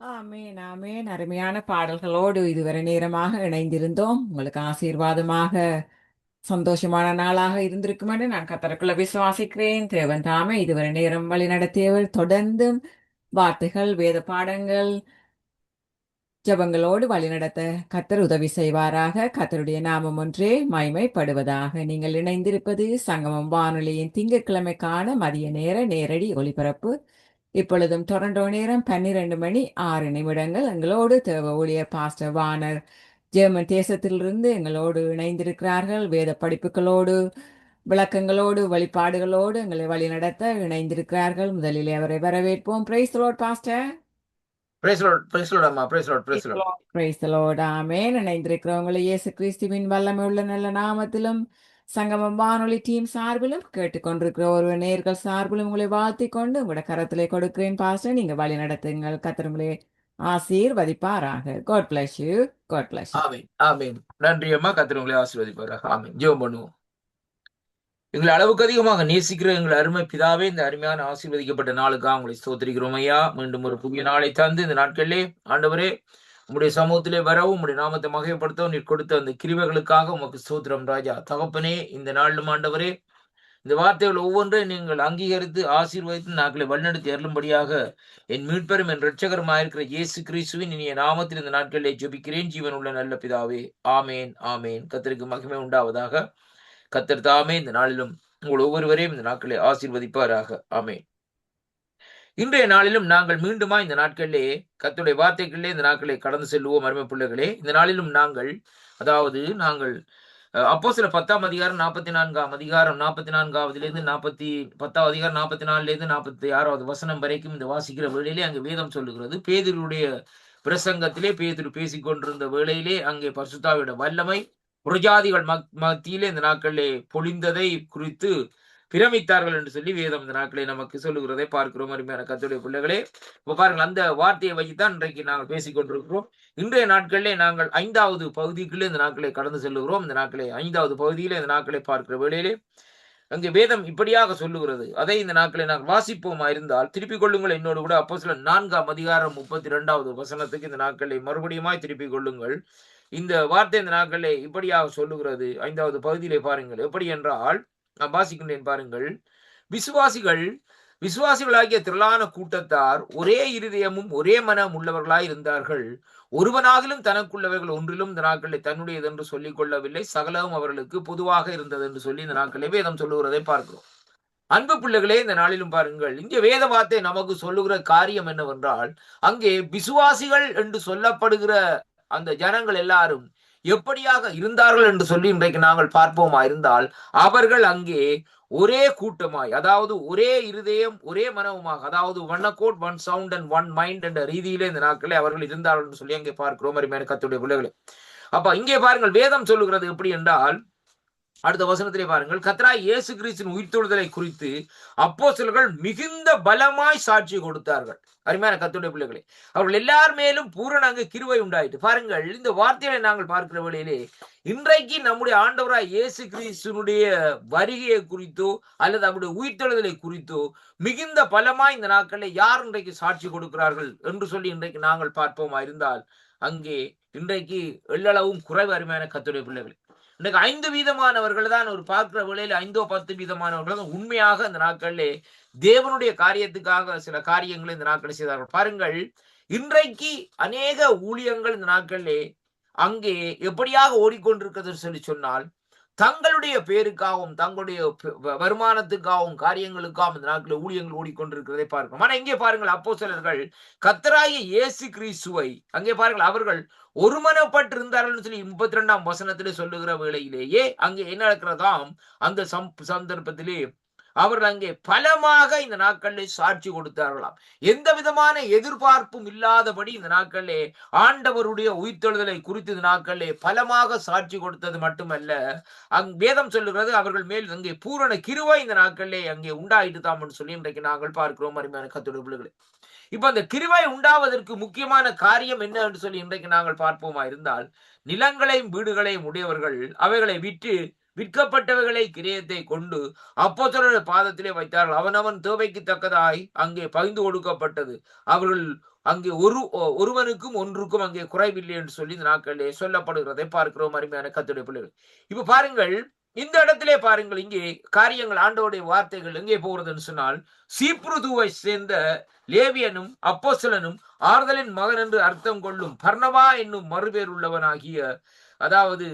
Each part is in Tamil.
ஆமேன் ஆமேன். அருமையான பாடல்களோடு இதுவரை நேரமாக இணைந்திருந்தோம். உங்களுக்கு ஆசீர்வாதமாக சந்தோஷமான நாளாக இருந்திருக்கும் என்று நான் கத்தருக்குள்ள விசுவாசிக்கிறேன். தேவன் தாமே இதுவரை நேரம் வழி நடத்தியவர் தொடர்ந்தும் வார்த்தைகள், வேத பாடங்கள், ஜெபங்களோடு வழிநடத்த கத்தர் உதவி செய்வாராக. கத்தருடைய நாமம் ஒன்றே மகிமைப்படுவதாக. நீங்கள் இணைந்திருப்பது சங்கமம் வானொலியின் திங்கட்கிழமைக்கான மதிய நேர நேரடி ஒளிபரப்பு. இப்பொழுதும் டொரண்டோ நேரம் 12 மணி 6 நிமிடங்கள். எங்களோடு தேவ ஊழியர் பாஸ்டர் வானர் ஜெர்மன் தேசத்திலிருந்து எங்களோடு இணைந்திருக்கிறார்கள். வேத படிப்புகளோடு, விளக்கங்களோடு, வழிபாடுகளோடு எங்களை வழி நடத்த இணைந்திருக்கிறார்கள். முதலிலே அவரை வரவேற்போம். Praise Lord pastor. Praise Lord அம்மா, praise Lord. Praise Lord. Amen. இணைந்திருக்கிறவங்களை இயேசு கிறிஸ்துவின் வல்லமை உள்ள நல்ல நாமத்திலும் சங்கமம் வானொலி டீம் சார்பிலும் கேட்டுக்கொண்டிருக்கிற ஒரு நேர்கள் சார்பிலும் உங்களை வாழ்த்திக் கொண்டு உங்களோட கரத்திலே கொடுக்கிறேன் பாஸ்டர். நீங்க வழி நடத்துங்கள். கர்த்தர் உங்களை ஆசீர்வதிப்பாராக. God bless you. God bless you. Amen amen. நன்றி அம்மா, கர்த்தர் உங்களை ஆசீர்வதிப்பாராக. ஆமென். ஜெபம் பண்ணுவோம். எங்களை அளவுக்கு அதிகமாக நேசிக்கிற எங்கள் அருமை பிதாவே, இந்த அருமையான ஆசீர்வதிக்கப்பட்ட நாளுக்காக உங்களை ஸ்தோத்திரிக்கிறோம் ஐயா. மீண்டும் ஒரு புதிய நாளை தந்து இந்த நாட்களிலே ஆண்டவரே உம்முடைய சமூகத்திலே வரவும் உம்முடைய நாமத்தை மகிமைப்படுத்தவும் நீர் கொடுத்த அந்த கிருபைகளுக்காக உமக்கு ஸ்தோத்திரம் ராஜா. தகப்பனே, இந்த நாளிலும் ஆண்டவரே இந்த வார்த்தைகள் ஒவ்வொன்றையும் நீங்கள் அங்கீகரித்து ஆசீர்வதித்து நாட்களை வழிநடத்தி அருளும்படியாக என் மீட்பெரும் என் இரட்சகருமாயிருக்கிற இயேசு கிறிஸ்துவின் இனிய நாமத்தில் இந்த நாட்களிலே ஜெபிக்கிறேன் ஜீவன் உள்ள நல்ல பிதாவே. ஆமேன் ஆமேன். கர்த்தருக்கு மகிமை உண்டாவதாக. கர்த்தர் தாமே இந்த நாளிலும் உங்கள் ஒவ்வொருவரையும் இந்த நாட்களை ஆசீர்வதிப்பாராக. ஆமேன். இன்றைய நாளிலும் நாங்கள் மீண்டுமா இந்த நாட்களிலே கர்த்தருடைய வார்த்தைகளிலே இந்த நாட்களை கடந்து செல்வோம் அருமை பிள்ளைகளே. இந்த நாளிலும் நாங்கள் அப்போஸ்தலர் 10ஆம் அதிகாரம் 44ஆம் அதிகாரம் 44ஆவதிலிருந்து 10ஆம் அதிகாரம் 44லேருந்து 46வது வசனம் வரைக்கும் இந்த வாசிக்கிற வேளையிலே அங்கே வேதம் சொல்லுகிறது. பேதுருடைய பிரசங்கத்திலே பேதுரு பேசிக் கொண்டிருந்த வேளையிலே அங்கே பரிசுத்தாவியோட வல்லமை புறஜாதிகள் மத்தியிலே இந்த நாட்களிலே பொழிந்ததை குறித்து பிரமித்தார்கள் என்று சொல்லி வேதம் இந்த நாட்களை நமக்கு சொல்லுகிறதை பார்க்கிறோம் அருமையான கர்த்தருடைய பிள்ளைகளே. இப்ப பாருங்கள், அந்த வார்த்தையை வைத்துதான் இன்றைக்கு நாங்கள் பேசிக் கொண்டிருக்கிறோம். இன்றைய நாட்களிலே நாங்கள் 5வது பகுதிக்குள்ளே இந்த நாட்களை கடந்து செல்லுகிறோம். இந்த நாட்களை 5வது பகுதியிலே இந்த நாட்களை பார்க்கிற வேளையிலே அங்கே வேதம் இப்படியாக சொல்லுகிறது. அதை இந்த நாட்களை நாங்கள் வாசிப்போமா இருந்தால் திருப்பிக் கொள்ளுங்கள் என்னோடு கூட. அப்போஸ்தலர் 4ஆம் அதிகாரம் 32வது வசனத்துக்கு இந்த நாட்களை மறுபடியுமாய் திருப்பிக் கொள்ளுங்கள். இந்த வார்த்தை இந்த நாட்களை இப்படியாக சொல்லுகிறது. 5வது பகுதியிலே பாருங்கள். எப்படி என்றால், நான் வாசிக்கின்றேன் பாருங்கள். விசுவாசிகளாகிய திரளான கூட்டத்தார் ஒரே இருதயமும் ஒரே மனம் உள்ளவர்களாய் இருந்தார்கள். ஒருவனாகிலும் தனக்குள்ளவைகள் ஒன்றிலும் இந்த நாட்களை தன்னுடையது என்று சொல்லிக் கொள்ளவில்லை. சகலவும் அவர்களுக்கு பொதுவாக இருந்தது என்று சொல்லி இந்த நாட்களை வேதம் சொல்லுகிறதை பார்க்கிறோம். அன்பு பிள்ளைகளே, இந்த நாளிலும் பாருங்கள், இங்கே வேத வார்த்தை நமக்கு சொல்லுகிற காரியம் என்னவென்றால், அங்கே விசுவாசிகள் என்று சொல்லப்படுகிற அந்த ஜனங்கள் எல்லாரும் எப்படியாக இருந்தார்கள் என்று சொல்லி இன்றைக்கு நாங்கள் பார்ப்போமா இருந்தால், அவர்கள் அங்கே ஒரே கூட்டமாய், அதாவது ஒரே இருதயம் ஒரே மனவுமாக, அதாவது one accord one sound and one mind என்ற ரீதியிலே இந்த நாட்களே அவர்கள் இருந்தார்கள் என்று சொல்லி அங்கே பார்க்கிறோம் அருமையான கர்த்தருடைய பிள்ளைகளே. அப்ப இங்கே பாருங்கள், வேதம் சொல்லுகிறது எப்படி என்றால், அடுத்த வசனத்திலே பாருங்கள், கர்த்தராகிய இயேசு கிறிஸ்துவின் உயிர்த்தெழுதலை குறித்து அப்போஸ்தலர்கள் மிகுந்த பலமாய் சாட்சி கொடுத்தார்கள். அருமையான கர்த்தருடைய பிள்ளைகளே, அவர்கள் எல்லார் மேலும் பூரண அங்கு கிருபை உண்டாயிட்டு. பாருங்கள், இந்த வார்த்தைகளை நாங்கள் பார்க்கிற வேளையிலே இன்றைக்கு நம்முடைய ஆண்டவராய் இயேசு கிறிஸ்துனுடைய வருகையை குறித்தோ அல்லது அவருடைய உயிர்த்தெழுதலை குறித்தோ மிகுந்த பலமாய் இந்த நாட்களில் யார் இன்றைக்கு சாட்சி கொடுக்கிறார்கள் என்று சொல்லி இன்றைக்கு நாங்கள் பார்ப்போமா இருந்தால், அங்கே இன்றைக்கு எள்ளளவும் குறைவு அருமையான கர்த்தருடைய பிள்ளைகளே. இன்னைக்கு 5 வீதமானவர்கள் தான் ஒரு பார்க்கிற வேளையில 5 10 வீதமானவர்கள் தான் உண்மையாக இந்த நாட்களிலே தேவனுடைய காரியத்துக்காக சில காரியங்களை இந்த நாட்களில் செய்தார்கள். பாருங்கள், இன்றைக்கு அநேக ஊழியங்கள் இந்த நாட்களிலே அங்கே எப்படியாக ஓடிக்கொண்டிருக்கிறது சொல்லி சொன்னால், தங்களுடைய பேருக்காகவும் தங்களுடைய வருமானத்துக்காகவும் காரியங்களுக்காகவும் இந்த நாட்களில் ஊழியங்கள் ஓடிக்கொண்டிருக்கிறதை பார்க்கிறோம். ஆனா இங்கே பாருங்கள், அப்போஸ்தலர்கள் கர்த்தராகிய இயேசு கிறிஸ்துவை அங்கே பாருங்கள் அவர்கள் ஒருமனப்பட்டு இருந்தார்கள் சொல்லி 32ஆம் வசனத்திலே சொல்லுகிற வேளையிலேயே அங்கே என்ன நடக்கிறதாம், அந்த சந்தர்ப்பத்திலே அவர்கள் அங்கே பலமாக இந்த நாட்களில் சாட்சி கொடுத்தார்களாம். எந்த விதமான எதிர்பார்ப்பும் இல்லாதபடி இந்த நாட்களிலே ஆண்டவருடைய உயிர்த்தெழுதலை குறித்து இந்த நாட்களிலே பலமாக சாட்சி கொடுத்தது மட்டுமல்ல, வேதம் சொல்லுகிறது அவர்கள் மேல் அங்கே பூரண கிருபை இந்த நாட்களிலே அங்கே உண்டாயிட்டு தாம் என்று சொல்லி இன்றைக்கு நாங்கள் பார்க்கிறோம் அருமையான கர்த்தருடைய பிள்ளைகளே. இப்ப அந்த கிருபை உண்டாவதற்கு முக்கியமான காரியம் என்ன என்று சொல்லி இன்றைக்கு நாங்கள் பார்ப்போமா இருந்தால், நிலங்களையும் வீடுகளையும் உடையவர்கள் அவைகளை விற்று விற்கப்பட்டவைகளை கிரயத்தை கொண்டு அப்போஸ்தலருடைய பாதத்திலே வைத்தார்கள். அவனவன் தேவைக்கு தக்கதாய் அங்கே பகிர்ந்து கொடுக்கப்பட்டது. அவர்கள் அங்கே ஒருவனுக்கும் ஒன்றுக்கும் அங்கே குறைவில்லை என்று சொல்லி இந்த நாட்களிலே சொல்லப்படுகிறதை பார்க்கிறோம். அருமையான கர்த்தருடைய பிள்ளைகள், இப்ப பாருங்கள், இந்த இடத்திலே பாருங்கள், இங்கே காரியங்கள் ஆண்டவருடைய வார்த்தைகள் எங்கே போகிறதுன்னு சொன்னால், சீப்ருதுவை சேர்ந்த லேவியனும் அப்போஸ்தலனும் ஆறுதலின் மகன் என்று அர்த்தம் கொள்ளும் பர்னபா என்னும் மறுபேர் உள்ளவனாகிய, அதாவது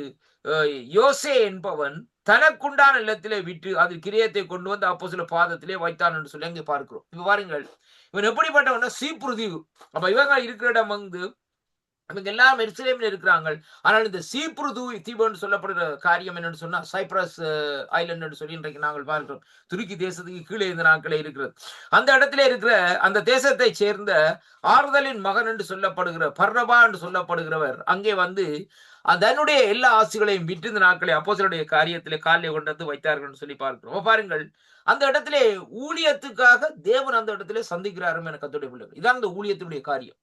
யோசே என்பவன் தனக்குண்டான இல்லத்திலே விட்டு அது கிரியத்தை கொண்டு வந்து அப்போஸ்தலர் பாதத்திலே வைத்தான் என்று சொல்லி அங்கே பார்க்கிறோம். இப்ப பாருங்கள், இவன் எப்படிப்பட்டவன்? சீப்ருதிவு. அப்ப இவங்க இருக்கிற இடம் வந்து அவங்க எல்லாம் எருசலேமில் இருக்கிறாங்க. ஆனால் இந்த சீப்ரு தீவுன்னு சொல்லப்படுற காரியம் என்னன்னு சொன்னா, சைப்ரஸ் ஐலண்ட் என்று சொல்லி இன்றைக்கு நாங்கள் பார்க்கிறோம். துருக்கி தேசத்துக்கு கீழே இந்த நாட்களே இருக்கிறது. அந்த இடத்துல இருக்கிற அந்த தேசத்தை சேர்ந்த ஆறுதலின் மகன் என்று சொல்லப்படுகிற பர்னபா என்று சொல்லப்படுகிறவர் அங்கே வந்து அதனுடைய எல்லா ஆசைகளையும் விட்டு இந்த நாட்களை அப்போஸ்தலருடைய காரியத்திலே காலையை கொண்டு வந்து வைத்தார்கள் சொல்லி பார்க்கிறோம். பாருங்கள், அந்த இடத்திலே ஊழியத்துக்காக தேவன் அந்த இடத்திலே சந்திக்கிறாரும் என கர்த்தருடைய பிள்ளைகள். இதான் அந்த ஊழியத்துடைய காரியம்.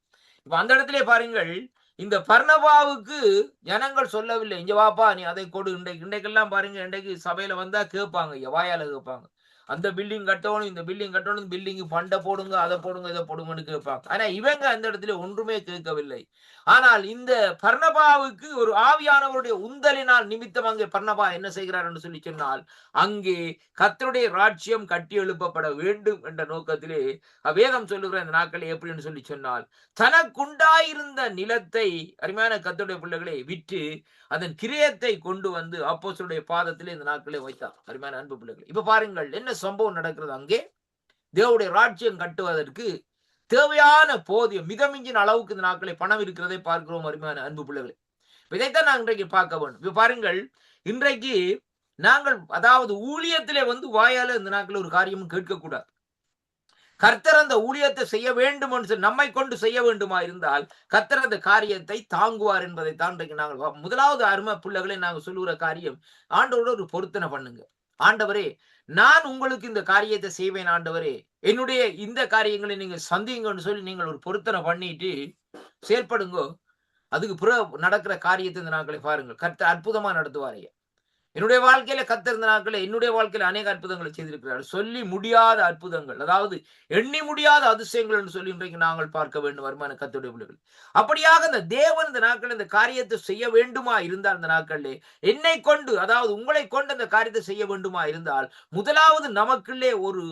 இப்ப அந்த இடத்திலே பாருங்கள், இந்த பர்னபாவுக்கு ஜனங்கள் சொல்லவில்லை, இங்க வாப்பா நீ அதை கொடு. இன்றைக்கெல்லாம் பாருங்க, இன்றைக்கு சபையில வந்தா கேட்பாங்க, வாயால கேட்பாங்க. அந்த பில்டிங் கட்டணும், இந்த பில்டிங் கட்டணும், பில்டிங் பண்டை போடுங்க, அதை போடுங்க, இதை போடுங்கன்னு கேட்பாங்க. ஆனா இவங்க அந்த இடத்துல ஒன்றுமே கேட்கவில்லை. ஆனால் இந்த பர்னபாவுக்கு ஒரு ஆவியானவருடைய உந்தலினால் நிமித்தம் அங்கே பர்னபா என்ன செய்கிறார் என்று சொல்லி சொன்னால், அங்கே கர்த்தருடைய ராஜ்யம் கட்டி எழுப்பப்பட வேண்டும் என்ற நோக்கத்திலே வேதம் சொல்லுகிற இந்த நாட்களை எப்படின்னு சொல்லி சொன்னால், தனக்குண்டாயிருந்த நிலத்தை, அருமையான கர்த்தருடைய பிள்ளைகளை, விற்று அதன் கிரியத்தை கொண்டு வந்து அப்போஸ்தலருடைய பாதத்திலே இந்த நாட்களை வைத்தார். அருமையான அன்பு பிள்ளைகளை, இப்ப பாருங்கள் என்ன சம்பவம் நடக்கிறது. அங்கே தேவனுடைய ராஜ்யம் கட்டுவதற்கு தேவையான போதிய மிதமிஞ்சின் அளவுக்கு இந்த நாட்களை பணம் இருக்கிறதை பார்க்கிறோம். அருமையான அன்பு பிள்ளைகளை, இதைத்தான் நாங்கள் இன்றைக்கு பார்க்க வேண்டும். இப்ப பாருங்கள், இன்றைக்கு நாங்கள் அதாவது ஊழியத்திலே வந்து வாயால இந்த நாட்கள் ஒரு காரியமும் கேட்கக்கூடாது. கர்த்தர் அந்த ஊழியத்தை செய்ய வேண்டும் என்று நம்மை கொண்டு செய்ய வேண்டுமா இருந்தால் கர்த்தர் அந்த காரியத்தை தாங்குவார் என்பதை தான் நாங்கள் முதலாவது அருமை பிள்ளைகளை நாங்கள் சொல்லுகிற காரியம், ஆண்டவரோட ஒரு பொருத்தனை பண்ணுங்க. ஆண்டவரே, நான் உங்களுக்கு இந்த காரியத்தை செய்வேன். ஆண்டவரே, என்னுடைய இந்த காரியங்களை நீங்க சந்திங்கன்னு சொல்லி நீங்கள் ஒரு பொருத்தனை பண்ணிட்டு செயல்படுங்க. அதுக்கு பிறகு நடக்கிற காரியத்தை இந்த நாட்களை பாருங்கள், கர்த்தர் அற்புதமா நடத்துவாரையா. என்னுடைய வாழ்க்கையில கர்த்தர் இந்த நாட்களை என்னுடைய வாழ்க்கையில அநேக அற்புதங்களை செய்திருக்கிறார். சொல்லி முடியாத அற்புதங்கள், அதாவது எண்ணி முடியாத அதிசயங்கள் என்று சொல்லி இன்றைக்கு நாங்கள் பார்க்க வேண்டும். வருமான கர்த்தருடைய பிள்ளைகள், அப்படியாக இந்த தேவன் இந்த நாட்கள் இந்த காரியத்தை செய்ய வேண்டுமா இருந்தால், இந்த நாட்களிலே என்னை கொண்டு, அதாவது உங்களை கொண்டு அந்த காரியத்தை செய்ய வேண்டுமா இருந்தால், முதலாவது நமக்குள்ளே ஒரு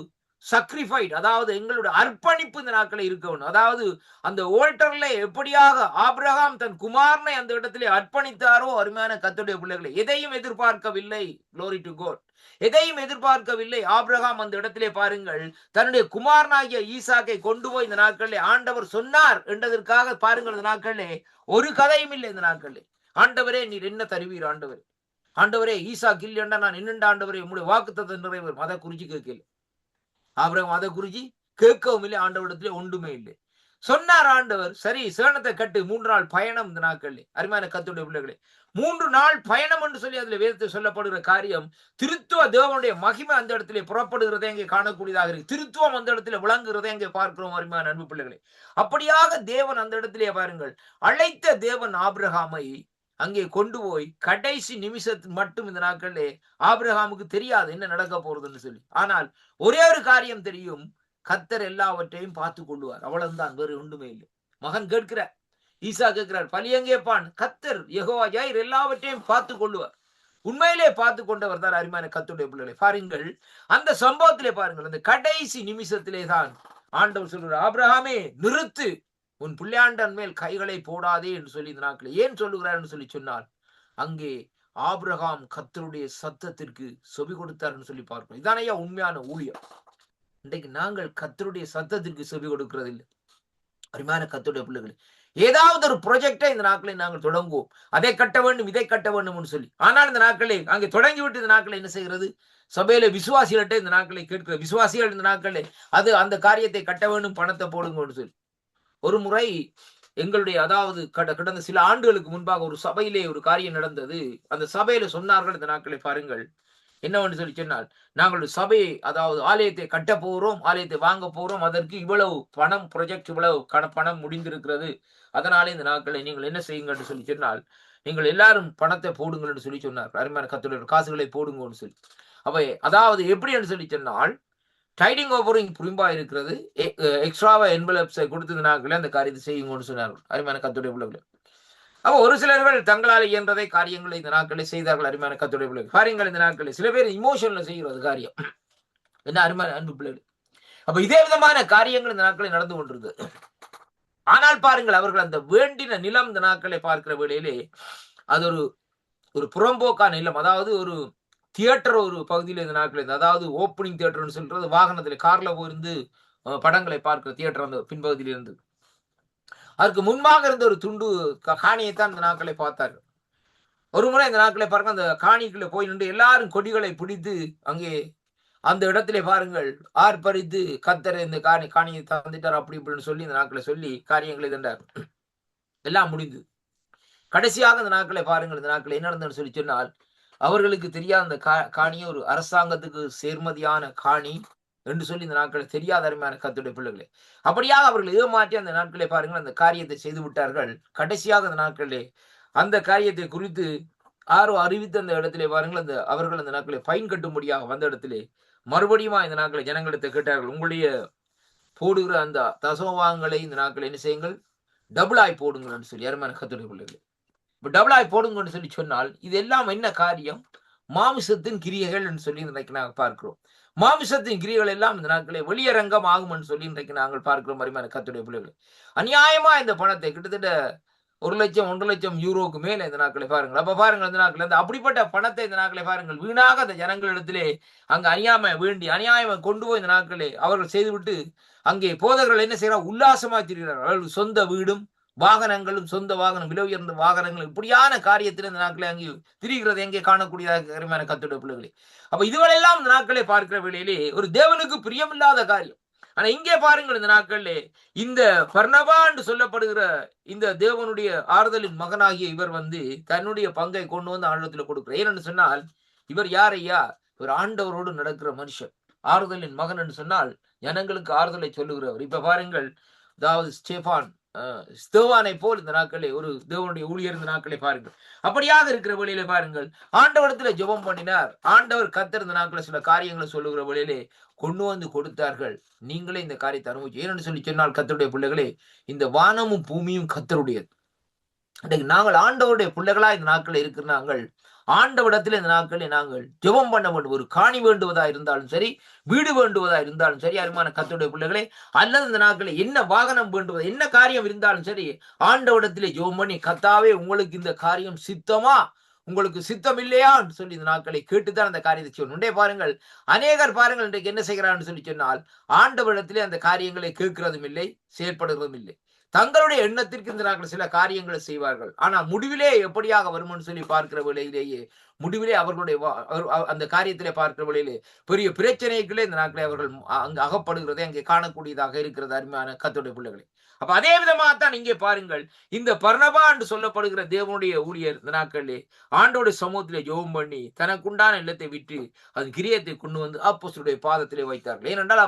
சக்ரிஃபைட், அதாவது எங்களுடைய அர்ப்பணிப்பு இந்த நாட்களை இருக்க வேண்டும். அதாவது அந்த ஓல்டர்ல எப்படியாக ஆபிரகாம் தன் குமாரனை அந்த இடத்திலே அர்ப்பணித்தாரோ, அருமையான கர்த்தருடைய பிள்ளைகளை, எதையும் எதிர்பார்க்கவில்லை. Glory to God. எதையும் எதிர்பார்க்கவில்லை. ஆபிரகாம் அந்த இடத்திலே பாருங்கள், தன்னுடைய குமாரனாகிய ஈசாக்கை கொண்டு போய் இந்த நாட்களிலே ஆண்டவர் சொன்னார் என்றதற்காக பாருங்கள், இந்த நாட்களிலே ஒரு கதையும் இல்லை. இந்த நாட்களிலே, ஆண்டவரே நீர் என்ன தருவீர்? ஆண்டவரே, ஆண்டவரே ஈசாக்கு இல்லைன்னா நான் என்னென்ன ஆண்டவரே உங்களுடைய வாக்குத்தத்தம் நிறைவேறும். அதை குறிச்சு கேட்கல ஆபிரகாம், அதை குறிச்சு கேட்கவும் இல்லை. ஆண்டவரிடத்திலே ஒன்றுமே இல்லை. சொன்னார் ஆண்டவர், சரி சேனத்தை கட்டு, 3 நாள் பயணம். இந்த நாட்கள் அருமையான கர்த்தருடைய பிள்ளைகளே, 3 நாள் பயணம் என்று சொல்லி அதுல வேதத்தில் சொல்லப்படுகிற காரியம், திருத்துவ தேவனுடைய மகிமை அந்த இடத்திலே புறப்படுகிறதை அங்கே காணக்கூடியதாக இருக்கு. திருத்துவம் அந்த இடத்துல விளங்குகிறதை அங்கே பார்க்கிறோம். அருமையான அன்பு பிள்ளைகளே, அப்படியாக தேவன் அந்த இடத்திலே பாருங்கள், அழைத்த தேவன் ஆபிரகாமை அங்கே கொண்டு போய் கடைசி நிமிஷத்துக்கு மட்டும் இந்த நாட்களிலே ஆபிரகாமுக்கு தெரியாது என்ன நடக்க போறதுன்னு சொல்லி. ஆனால் ஒரே ஒரு காரியம் தெரியும், கர்த்தர் எல்லாவற்றையும் பார்த்து கொள்ளுவார். அவ்வளவுதான், வேறு ஒன்றுமே இல்லை. மகன் கேட்கிறார், ஈசா கேட்கிறார், பலியங்கேப்பான். கர்த்தர் யெகோவா யாயிர் எல்லாவற்றையும் பார்த்து கொள்ளுவார். உண்மையிலே பார்த்து கொண்டவர் தான் அருமையான கர்த்தருடைய பிள்ளைகளை. பாருங்கள், அந்த சம்பவத்திலே பாருங்கள், அந்த கடைசி நிமிஷத்திலே தான் ஆண்டவர் சொல்கிறார், ஆபிரகாமே நிறுத்து, உன் பிள்ளையாண்டன் மேல் கைகளை போடாதே என்று சொல்லி இந்த நாட்களை ஏன் சொல்லுகிறார் என்று சொல்லி சொன்னால், அங்கே ஆபிரகாம் கர்த்தருடைய சத்தத்திற்கு செவி கொடுத்தார் என்று சொல்லி பார்க்கிறோம். இதானையா உண்மையான ஊழியம். இன்றைக்கு நாங்கள் கர்த்தருடைய சத்தத்திற்கு செவி கொடுக்கிறது இல்லை. அருமையான கர்த்தருடைய பிள்ளைகளை, ஏதாவது ஒரு ப்ராஜெக்டை இந்த நாட்களை நாங்கள் தொடங்குவோம், அதை கட்ட வேண்டும், இதை கட்ட வேண்டும் சொல்லி. ஆனால் இந்த நாட்களை அங்கே தொடங்கிவிட்டு இந்த நாட்களை என்ன செய்கிறது, சபையில விசுவாசிகள்கிட்ட இந்த நாட்களை கேட்கிற விசுவாசிகள் இந்த நாட்களை அது அந்த காரியத்தை கட்ட வேண்டும், பணத்தை போடுங்கன்னு சொல்லி. ஒரு முறை எங்களுடைய, அதாவது கடந்த சில ஆண்டுகளுக்கு முன்பாக ஒரு சபையிலே ஒரு காரியம் நடந்தது. அந்த சபையில சொன்னார்கள், இந்த நாட்களை பாருங்கள், என்னவென்று சொல்லி சொன்னால், நாங்கள் சபையை, அதாவது ஆலயத்தை கட்ட போகிறோம், ஆலயத்தை வாங்க போறோம், அதற்கு இவ்வளவு பணம், ப்ரொஜெக்ட் இவ்வளவு பணம் முடிந்திருக்கிறது, அதனாலே இந்த நாட்களை நீங்கள் என்ன செய்யுங்க என்று சொல்லி சொன்னால், நீங்கள் எல்லாரும் பணத்தை போடுங்கள் என்று சொல்லி சொன்னார். அருமையான கர்த்தருடைய காசுகளை போடுங்கன்னு சொல்லி. அப்ப அதாவது எப்படி என்று சொல்லி சொன்னால், டைடிங் ஆஃபரிங் புரிம்பா இருக்கிறது. எக்ஸ்ட்ராவா என்வலப்ஸை கொடுத்து இந்த நாட்களே அந்த காரியத்தை செய்யுங்கன்னு சொன்னார்கள். அருமையான கர்த்தருடைய பிள்ளைகளே. அப்ப ஒரு சிலர்கள் தங்களால் இயன்றதை காரியங்களை இந்த நாட்களை செய்தார்கள். அருமையான கர்த்தருடைய பிள்ளைகள். காரியங்கள் இந்த நாட்களில் சில பேர் இமோஷன்ல செய்கிறது காரியம். என்ன அருமையான அன்பு பிள்ளைகள். அப்ப இதே விதமான காரியங்கள் இந்த நாட்களில் நடந்து கொண்டிருந்தது. ஆனால் பாருங்கள், அவர்கள் அந்த வேண்டின நிலம் இந்த நாட்களை பார்க்கிற வேளையிலே அது ஒரு புறம்போக்கான நிலம். அதாவது ஒரு தியேட்டர் ஒரு பகுதியில் இந்த நாட்களில், அதாவது ஓப்பனிங் தியேட்டர்னு சொல்றது வாகனத்துல கார்ல போயிருந்து படங்களை பார்க்கிற தியேட்டர் அந்த பின்பகுதியில் இருந்து. அதற்கு முன்பாக இருந்த ஒரு துண்டு காணியைத்தான் இந்த நாட்களை பார்த்தார்கள். ஒரு முறை இந்த நாட்களை பாருங்க, அந்த காணிக்குள்ள போய் நின்று எல்லாரும் கொடிகளை பிடித்து அங்கே அந்த இடத்திலே பாருங்கள் ஆர்ப்பரித்து கத்தர் இந்த காணியை தந்துட்டார் அப்படி இப்படின்னு சொல்லி இந்த நாட்களை சொல்லி காரியங்களை தந்தார். எல்லாம் முடிந்து கடைசியாக இந்த நாட்களை பாருங்கள், இந்த நாட்களை என்ன நடந்ததுன்னு சொல்லி சொன்னால், அவர்களுக்கு தெரியாத அந்த காணியை ஒரு அரசாங்கத்துக்கு சேர்மதியான காணி என்று சொல்லி இந்த நாட்களை தெரியாத அருமையான கர்த்தருடைய பிள்ளைகளே. அப்படியாக அவர்கள் ஏமாற்றி அந்த நாட்களை பாருங்கள் அந்த காரியத்தை செய்து விட்டார்கள். கடைசியாக அந்த நாட்களிலே அந்த காரியத்தை குறித்து யாரோ அறிவித்த அந்த இடத்திலே பாருங்கள், அந்த அவர்கள் அந்த நாட்களை ஃபைன் கட்டும்படியாக வந்த இடத்திலே மறுபடியும் இந்த நாட்களை ஜனங்களிடத்தை கேட்டார்கள், உங்களுடைய போடுகிற அந்த தசமபாகங்களை இந்த நாட்களை என்ன செய்யுங்கள், டபுளாய் போடுங்கள்னு சொல்லி. அருமையான கர்த்தருடைய பிள்ளைகளே, இப்ப டபுளாய் போடுங்கன்னு சொல்லி சொன்னால் இது எல்லாம் என்ன காரியம்? மாமிசத்தின் கிரியைகள் என்று சொல்லி இன்றைக்கு நாங்கள் பார்க்கிறோம். மாமிசத்தின் கிரியைகள் எல்லாம் இந்த நாட்களே வெளியரங்கம் ஆகும் என்று சொல்லி இன்றைக்கு நாங்கள் பார்க்கிறோம். அருமையான கர்த்தருடைய பிள்ளைகளே, அநியாயமா இந்த பணத்தை கிட்டத்தட்ட 1 லட்சம் 1.5 லட்சம் யூரோக்கு மேல இந்த நாட்களை பாருங்கள். அப்ப பாருங்கள், இந்த நாட்கள் அந்த அப்படிப்பட்ட பணத்தை இந்த நாட்களை பாருங்கள் வீணாக அந்த ஜனங்களிடத்திலே அங்க அநியாயமா வேண்டி அநியாயமா கொண்டு போய் இந்த நாட்களே அவர்கள் செய்துவிட்டு அங்கே போதகர்கள் என்ன செய்யறாங்க, உல்லாசமா திரிகிறார்கள். அவர்கள் சொந்த வீடும் வாகனங்களும் சொந்த வாகனம் விலை உயர்ந்த வாகனங்களும் இப்படியான காரியத்தில் இந்த நாட்களை அங்கே திரிகிறது எங்கே காணக்கூடியதாக அருமையான கர்த்தருடைய பிள்ளைகளே. அப்ப இதுவெல்லாம் இந்த நாட்களை பார்க்கிற வேளையிலே ஒரு தேவனுக்கு பிரியமில்லாத காரியம். ஆனா இங்கே பாருங்கள், இந்த நாட்களிலே இந்த பர்னபா என்று சொல்லப்படுகிற இந்த தேவனுடைய ஆறுதலின் மகனாகிய இவர் தன்னுடைய பங்கை கொண்டு வந்து ஆண்டவத்தில் கொடுக்கிறார். ஏனென்று சொன்னால் இவர் யார் ஐயா? இவர் ஆண்டவரோடு நடக்கிற மனுஷன். ஆறுதலின் மகன் என்று சொன்னால் ஜனங்களுக்கு ஆறுதலை சொல்லுகிறவர். இப்ப பாருங்கள், அதாவது ஸ்தேவானை போல் இந்த நாட்களே ஒரு தேவனுடைய ஊழியர் இந்த நாட்களை பாருங்கள். அப்படியாக இருக்கிற வழியிலே பாருங்கள், ஆண்டவரத்துல ஜெபம் பண்ணினார். ஆண்டவர் கர்த்தர் இந்த நாட்களை சில காரியங்களை சொல்லுகிற வழியிலே கொண்டு வந்து கொடுத்தார்கள். நீங்களே இந்த காரியத்தை அனுபவிச்சு ஏன்னு சொல்லி சொன்னால், கர்த்தருடைய பிள்ளைகளே, இந்த வானமும் பூமியும் கர்த்தருடையது. நாங்கள் ஆண்டவருடைய பிள்ளைகளா இந்த நாட்கள் இருக்கிற நாங்கள் ஆண்டவரிடத்தில் இந்த நாட்களில் நாங்கள் ஜெபம் பண்ண வேண்டும். ஒரு காணி வேண்டுவதா இருந்தாலும் சரி, வீடு வேண்டுவதா இருந்தாலும் சரி, அருமையான கர்த்தருடைய பிள்ளைகளே, அல்லது இந்த நாட்களில் என்ன வாகனம் வேண்டுவது என்ன காரியம் இருந்தாலும் சரி, ஆண்டவரிடத்திலே ஜெபம் பண்ணி, கர்த்தாவே உங்களுக்கு இந்த காரியம் சித்தமா, உங்களுக்கு சித்தம் இல்லையா என்று சொல்லி இந்த நாட்களை கேட்டுத்தான் அந்த காரியத்தை செய்யணும். உண்டே பாருங்கள், அநேகர் பாருங்கள் இன்றைக்கு என்ன செய்கிறான்னு சொல்லி சொன்னால், ஆண்டவரிடத்திலே அந்த காரியங்களை கேட்கிறதும் இல்லை, செயல்படுகிறதும் இல்லை. தங்களுடைய எண்ணத்திற்கு இந்த நாட்கள் சில காரியங்களை செய்வார்கள். ஆனா முடிவிலே எப்படியாக வரும்னு சொல்லி பார்க்கிற வேளையிலேயே முடிவிலே அவர்களுடைய அந்த காரியத்திலே பார்க்கிற வேளையிலே பெரிய பிரச்சனைகளே இந்த நாட்களை அவர்கள் அங்கு அகப்படுகிறதை அங்கே காணக்கூடியதாக இருக்கிறது. அருமையான கர்த்தருடைய பிள்ளைகளே, அப்ப அதே விதமாகத்தான் இங்கே பாருங்கள், இந்த பர்னபா என்று சொல்லப்படுகிற தேவனுடைய ஊழியர் இந்த நாட்களிலே ஆண்டோடைய சமூகத்திலே ஜெபம் பண்ணி தனக்குண்டான இல்லத்தை விட்டு அது கிரியத்தை கொண்டு வந்து அப்போஸ்தலருடைய பாதத்திலே வைத்தார்கள். ஏனென்றால்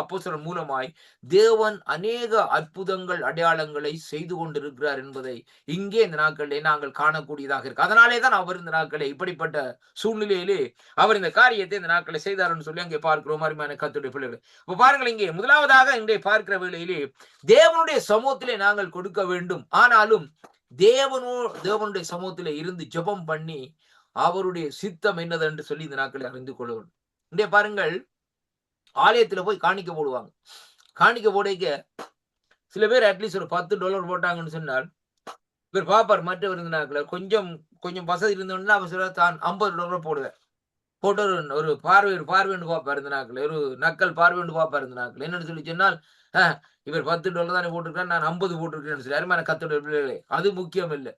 அப்போஸ்தலர் மூலமாய் தேவன் அநேக அற்புதங்கள் அடையாளங்களை செய்து கொண்டிருக்கிறார் என்பதை இங்கே இந்த நாட்களிலே நாங்கள் காணக்கூடியதாக இருக்கு. அதனாலே தான் அவர் இந்த நாட்களை இப்படிப்பட்ட சூழ்நிலையிலே அவர் இந்த காரியத்தை இந்த நாட்களை செய்தார்னு சொல்லி அங்கே பார்க்கிறோம். அருமையான கர்த்தருடைய பிள்ளைகளே, இப்ப பாருங்கள், இங்கே முதலாவதாக இங்கே பார்க்கிற வேளையிலே தேவனுடைய சமூகத்திலே நாங்கள் கொடுக்க வேண்டும். ஆனாலும் தேவனுடைய சமூகத்திலே இருந்து ஜெபம் பண்ணி அவருடைய சித்தம் என்னது என்று சொல்லி இந்த நாட்களை அறிந்து கொள்ள வேண்டும். இங்கே பாருங்கள், ஆலயத்துல போய் காணிக்க போடுவாங்க. காணிக்க போடைக்க சில பேர் அட்லீஸ்ட் ஒரு $10 போட்டாங்கன்னு சொன்னால் இவர் பாப்பார். மற்றவர் இருந்தாங்கள கொஞ்சம் கொஞ்சம் வசதி இருந்தோம்னா அவர் சொல்ல தான் $50 போடுவேன். போட்டு ஒரு பார்வைன்னு பார்ப்பார். இந்த நாட்கள் ஒரு நக்கல் பார்வைன்னு பார்ப்பார். இந்த நாட்கள் என்னன்னு சொல்லி சொன்னால், இவர் $10 தானே போட்டிருக்காரு, நான் 50 போட்டிருக்கேன்னு சொல்லி. அருமையான கர்த்தருடைய பிள்ளைகளே, அது முக்கியம் இல்லை.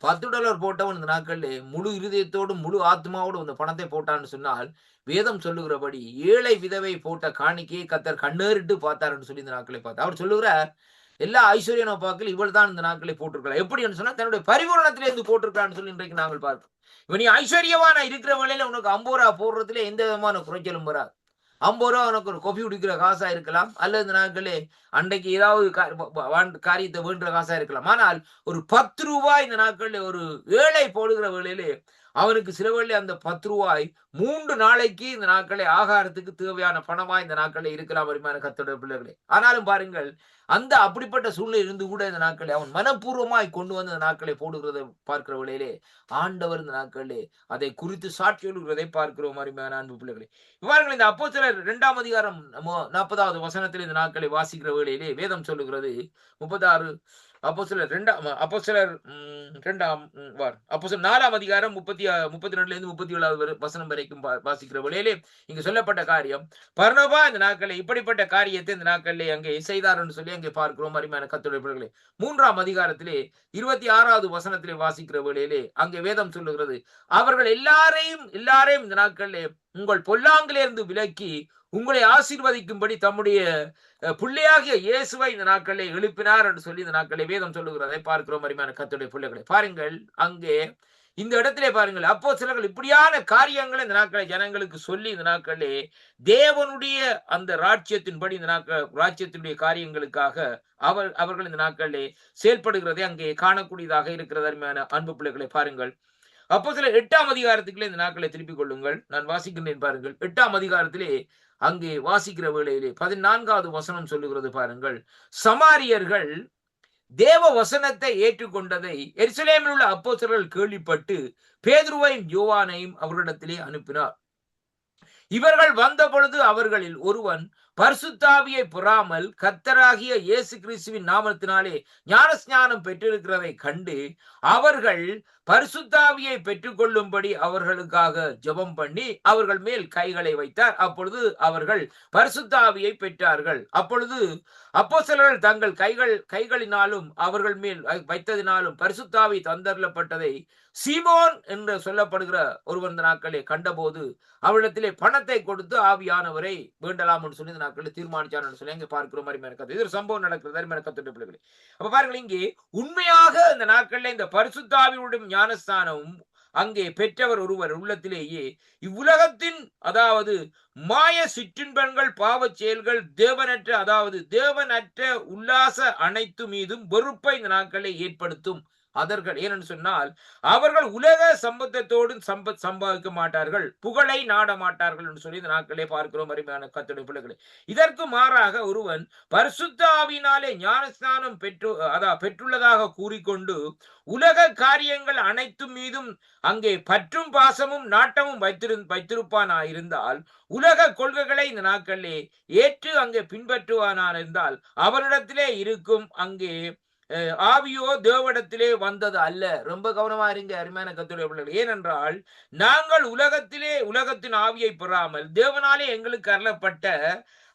$10 போட்டவன் இந்த நாட்களிலே முழு இருதயத்தோடும் முழு ஆத்மாவோடு அந்த பணத்தை போட்டான்னு சொன்னால், வேதம் சொல்லுகிறபடி ஏழை விதவை போட்ட காணிக்கையை கர்த்தர் கண்ணேறிட்டு பார்த்தாருன்னு சொல்லி இந்த நாட்களை பார்த்தார். அவர் சொல்லுகிறார், எல்லா ஐஸ்வர்ய நோப்பாக்கள் இவள் தான் இந்த நாட்களை போட்டிருக்கலாம். எப்படின்னு சொன்னா தன்னுடைய பரிபூரணத்திலே இருந்து போட்டிருக்கான்னு சொல்லி இன்றைக்கு நாங்கள் பார்க்கிறோம். இவன் நீ ஐஸ்வர்யமான இருக்கிற வேளையில உனக்கு 50 ரூபா போடுறதுல எந்த விதமான குறைச்சலும் வராது. 50 ரூபா உனக்கு ஒரு காஃபி குடிக்கிற காசா இருக்கலாம், அல்லது இந்த நாட்களே அன்றைக்கு ஏதாவது காரியத்தை வேண்டுற காசா இருக்கலாம். ஆனால் ஒரு 10 ரூபாய் இந்த நாட்கள்ல ஒரு ஏழை போடுகிற வேளையிலே அவனுக்கு சில வேளை அந்த 10 ரூபாய் 3 நாளைக்கு இந்த நாட்களே ஆகாரத்துக்கு தேவையான பணமா இந்த நாட்களே இருக்கலாம் அருமையான கர்த்தருடைய பிள்ளைகளே. ஆனாலும் பாருங்கள், அந்த அப்படிப்பட்ட சூழ்நிலை இருந்து கூட இந்த நாட்களே அவன் மனப்பூர்வமாய் கொண்டு வந்து இந்த நாட்களை போடுகிறதை பார்க்கிற வேளையிலே ஆண்டவர் இந்த நாட்களிலே அதை குறித்து சாட்சி சொல்லுகிறதை பார்க்கிறோம் அருமையான அன்பு பிள்ளைகளே. பாருங்கள், இந்த அப்போஸ்தலர் 2ஆம் அதிகாரம் 40வது வசனத்தில் இந்த நாட்களை வாசிக்கிற வேளையிலே வேதம் சொல்லுகிறது 36 அப்போஸ்தலர் 4ஆம் அதிகாரம் 32ல இருந்து 37வது வசனம் வரைக்கும் வாசிக்கிற வேளையிலே இங்க சொல்லப்பட்ட காரியம், பர்னபா இந்த நாட்களில் இப்படிப்பட்ட காரியத்தை இந்த நாட்களிலே அங்கே செய்தார் என்று சொல்லி அங்கே பார்க்கிறோம் அருமையான கர்த்தருடைய பிள்ளைகளே. 3ஆம் அதிகாரத்திலே 26வது வசனத்திலே வாசிக்கிற வேளையிலே அங்கே வேதம் சொல்லுகிறது, அவர்கள் எல்லாரையும் இந்த நாட்களிலே உங்கள் பொல்லாங்கிலிருந்து விலக்கி உங்களை ஆசீர்வதிக்கும்படி தம்முடைய பிள்ளையாகிய இயேசுவை இந்த நாட்களிலே எழுப்பினார் என்று சொல்லி இந்த நாட்களிலே வேதம் சொல்லுகிறதை பார்க்கிறோம் அருமையான கர்த்தருடைய பிள்ளைகளை. பாருங்கள், அங்கே இந்த இடத்திலே பாருங்கள், அப்போஸ்தலர்கள் இப்படியான காரியங்களை இந்த நாட்களை ஜனங்களுக்கு சொல்லி இந்த நாட்களிலே தேவனுடைய அந்த ராஜ்யத்தின்படி இந்த ராஜ்யத்தினுடைய காரியங்களுக்காக அவர்கள் இந்த நாட்களிலே செயல்படுகிறதை அங்கே காணக்கூடியதாக இருக்கிறது அருமையான அன்பு பிள்ளைகளை. பாருங்கள், அப்போஸ்தலர் 8ஆம் அதிகாரத்துக்குள்ளே இந்த நாட்களை திருப்பிக் கொள்ளுங்கள். நான் வாசிக்கின்றேன் பாருங்கள். 8ஆம் அதிகாரத்திலே அங்கே வாசிக்கிற வேளையிலே 14வது வசனம் சொல்லுகிறது பாருங்கள், சமாரியர்கள் தேவ வசனத்தை ஏற்றுக்கொண்டதை எருசலேமில் உள்ள அப்போஸ்தலர்கள் கேள்விப்பட்டு பேதுருவையும் யோவானையும் அவர்களிடத்திலே அனுப்பினார். இவர்கள் வந்த பொழுது அவர்களில் ஒருவன் பரிசுத்தாவியை பெறாமல் கர்த்தராகிய இயேசு கிறிஸ்துவின் நாமத்தினாலே ஞானஸ்நானம் பெற்றிருக்கிறதை கண்டு அவர்கள் பரிசுத்தாவியை பெற்றுக்கொள்ளும்படி அவர்களுக்காக ஜெபம் பண்ணி அவர்கள் மேல் கைகளை வைத்தார். அப்பொழுது அவர்கள் பரிசுத்தாவியை பெற்றார்கள். அப்பொழுது அப்போஸ்தலர்கள் தங்கள் கைகளினாலும் அவர்கள் மேல் வைத்ததினாலும் பரிசுத்தாவி தந்தரப்பட்டதை சீமோன் என்று சொல்லப்படுகிற ஒருவன் நாட்களே கண்டபோது அவரிடத்திலே பணத்தை கொடுத்து ஆவியானவரை வேண்டலாம் என்று சொல்லி நாட்களில் தீர்மானிச்சார் சொல்லி அங்கே பார்க்கிறோம் மாதிரி இது ஒரு சம்பவம் நடக்கிறது மாதிரி கத்துட்டு பிள்ளைகளே. அப்ப பாருங்கள், இங்கே உண்மையாக இந்த நாட்களில் இந்த பரிசுத்தாவியுடைய ஞானஸ்தானமும் அங்கே பெற்றவர் ஒருவர் உள்ளத்திலேயே இவ்வுலகத்தின் அதாவது மாய சிற்றின்பங்கள் பாவச் செயல்கள் தேவனற்ற உல்லாச அனைத்து மீதும் வெறுப்பை இந்த நாட்களை ஏற்படுத்தும். அதர்கள் ஏனென்று சொன்னால் அவர்கள் உலக சம்பத்தத்தோடு சம்பாதிக்க மாட்டார்கள், புகழை நாட மாட்டார்கள் என்று சொல்லி இந்த நாட்களே பார்க்கிறோம் அருமையான கர்த்தருடைய பிள்ளைகளே. இதற்கு மாறாக ஒருவன் பரிசுத்த ஆவியினாலே ஞானஸ்நானம் பெற்றுள்ளதாக கூறிக்கொண்டு உலக காரியங்கள் அனைத்து மீதும் அங்கே பற்றும் பாசமும் நாட்டமும் வைத்திருப்பானாயிருந்தால் உலக கொள்கைகளை இந்த நாட்களிலே ஏற்று அங்கே பின்பற்றுவானாயிருந்தால் அவரிடத்திலே இருக்கும் அங்கே ஆவியோ தேவனிடத்திலே வந்தது அல்ல. ரொம்ப கவனமா இருங்க அருமையான கர்த்தருடைய பிள்ளைகளே. ஏனென்றால் நாங்கள் உலகத்தின் ஆவியை பெறாமல் தேவனாலே எங்களுக்கு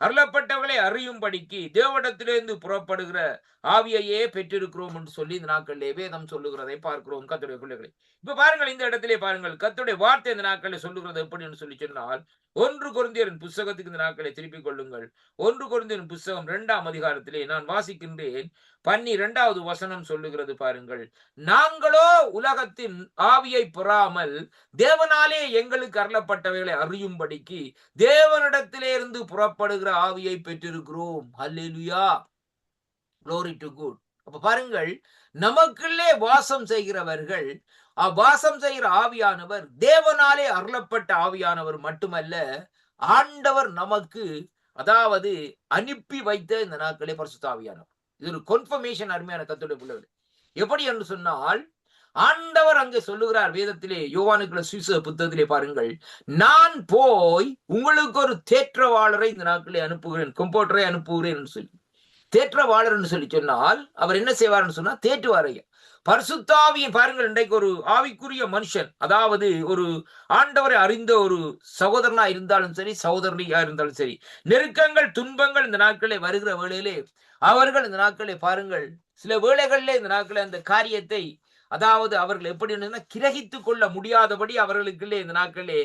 அருளப்பட்டவளை அறியும்படிக்கு தேவனிடத்திலிருந்து புறப்படுகிற ஆவியையே பெற்றிருக்கிறோம் என்று சொல்லி இந்த நாட்களிலே வேதம் சொல்லுகிறதை பார்க்கிறோம் கர்த்தருடைய பிள்ளைகளை. இப்ப பாருங்கள், இந்த இடத்திலே பாருங்கள் கர்த்தருடைய வார்த்தை இந்த நாட்களில் சொல்லுகிறது எப்படி என்று சொல்லி சொன்னால் 1 கொரிந்தியரின் புஸ்தகத்துக்கு இந்த நாட்களை திருப்பிக் கொள்ளுங்கள். 1 கொரிந்தியரின் புஸ்தகம் 2ஆம் அதிகாரத்திலே நான் வாசிக்கின்றேன். 12வது வசனம் சொல்லுகிறது பாருங்கள், நாங்களோ உலகத்தின் ஆவியை பெறாமல் தேவனாலே எங்களுக்கு அருளப்பட்டவைகளை அறியும்படிக்கு தேவனிடத்திலே இருந்து புறப்படுகிற ஆவியை பெற்றிருக்கிறோம். அல்லேலூயா, glory to God. அப்ப பாருங்கள், நமக்குள்ளே வாசம் செய்கிறவர்கள் வாசம் செய்கிற ஆவியானவர் தேவனாலே அருளப்பட்ட ஆவியானவர் மட்டுமல்ல, ஆண்டவர் நமக்கு அதாவது அனுப்பி வைத்த இந்த நாட்களே பரிசுத்த ஆவியானவர். இது ஒரு கன்ஃபர்மேஷன் அருமையான கர்த்தருடைய பிள்ளைகளே. எப்படி என்று சொன்னால் ஆண்டவர் அங்கே சொல்லுகிறார் வேதத்திலே யோவானுக்குள்ள சுவிசேஷ புத்தகத்திலே பாருங்கள், நான் போய் உங்களுக்கு ஒரு தேற்றவாளரை இந்த நாட்களே அனுப்புகிறேன், கம்போர்டரை அனுப்புகிறேன் என்று சொல்லி. தேற்றவாளர் என்று சொல்லி சொன்னால் அவர் என்ன செய்வார்னு சொன்னா தேற்றுவாரையா. பரிசுத்தாவியை பாருங்கள், இன்றைக்கு ஒரு ஆவிக்குரிய மனுஷன் அதாவது ஒரு ஆண்டவரை அறிந்த ஒரு சகோதரனா இருந்தாலும் சரி சகோதரியா இருந்தாலும் சரி, நெருக்கங்கள் துன்பங்கள் இந்த நாட்களே வருகிற வேளையிலே அவர்கள் இந்த நாட்களே பாருங்கள் சில வேளைகளிலே இந்த நாட்களே அந்த காரியத்தை அதாவது அவர்கள் எப்படி கிரகித்துக் கொள்ள முடியாதபடி அவர்களுக்குள்ளே இந்த நாட்களே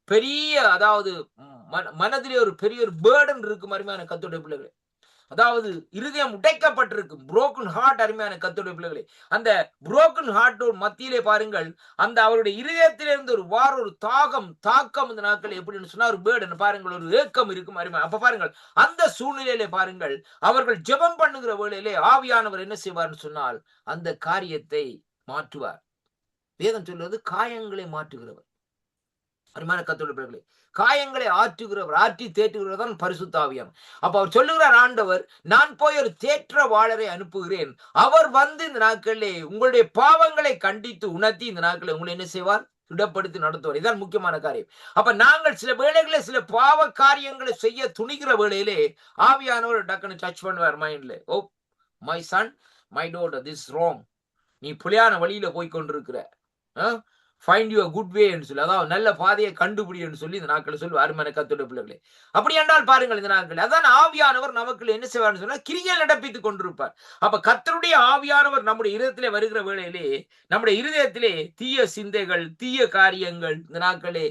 பெரிய அதாவது மனதிலே ஒரு பெரிய ஒரு பேர்டன் இருக்கு அருமையான கர்த்தருடைய பிள்ளைகளே. அதாவது இருதயம் உடைக்கப்பட்டிருக்கும். Broken heart. அருமையான கர்த்தருடைய பிள்ளைகளே, அந்த புரோக்கன் ஹார்ட் மத்தியிலே பாருங்கள், அந்த அவருடைய இருதயத்திலிருந்து ஒரு தாக்கம் இந்த நாட்கள் எப்படின்னு சொன்னா ஒரு பேர்டன் பாருங்கள், ஒரு ஏக்கம் இருக்கும். அருமை. அப்ப பாருங்கள், அந்த சூழ்நிலையிலே பாருங்கள், அவர்கள் ஜெபம் பண்ணுகிற வேளையிலே ஆவியானவர் என்ன செய்வார்னு சொன்னால் அந்த காரியத்தை மாற்றுவார். வேதம் சொல்வது காயங்களை மாற்றுகிறவர். அருமையான கர்த்தருடைய பிள்ளைகளே, காயங்களை ஆற்றி தேற்றுகிறவர் தான் பரிசுத்த ஆவியானவர். அப்ப அவர் சொல்லுகிறார், ஆண்டவர், நான் போய் ஒரு தேற்றவாளரை அனுப்புகிறேன். அவர் வந்து இந்த நாட்களிலே உங்களுடைய பாவங்களை கண்டித்து உணர்த்தி இந்த நாட்களை உங்களை என்ன செய்வார்? இடப்படுத்தி நடத்துவார். இதான் முக்கியமான காரியம். அப்ப நாங்கள் சில வேளைகளில் சில பாவ காரியங்களை செய்ய துணிகிற வேளையிலே ஆவியானவர் டக்குன்னு டச் பண்ணுவார் மைண்ட்ல. Oh my son, my daughter, this wrong. நீ புலியான வழியில போய் கொண்டிருக்கிற. ஃபைண்ட் யூ குட் வே என்று சொல்லி, அதாவது நல்ல பாதையை கண்டுபிடி என்று சொல்லி இந்த நாட்களை சொல்லுவார். அருமையான கர்த்தருடைய பிள்ளைகளே, அப்படி என்றால் பாருங்கள், இந்த நாட்கள் அதான் ஆவியானவர் நமக்கு என்ன செய்வார்னு சொன்னா கிரியை நடப்பித்துக் கொண்டிருப்பார். அப்ப கர்த்தருடைய ஆவியானவர் நம்முடைய இருதயத்திலே வருகிற வேளையிலே நம்முடைய இருதயத்திலே தீய சிந்தைகள், தீய காரியங்கள் இந்த நாட்களே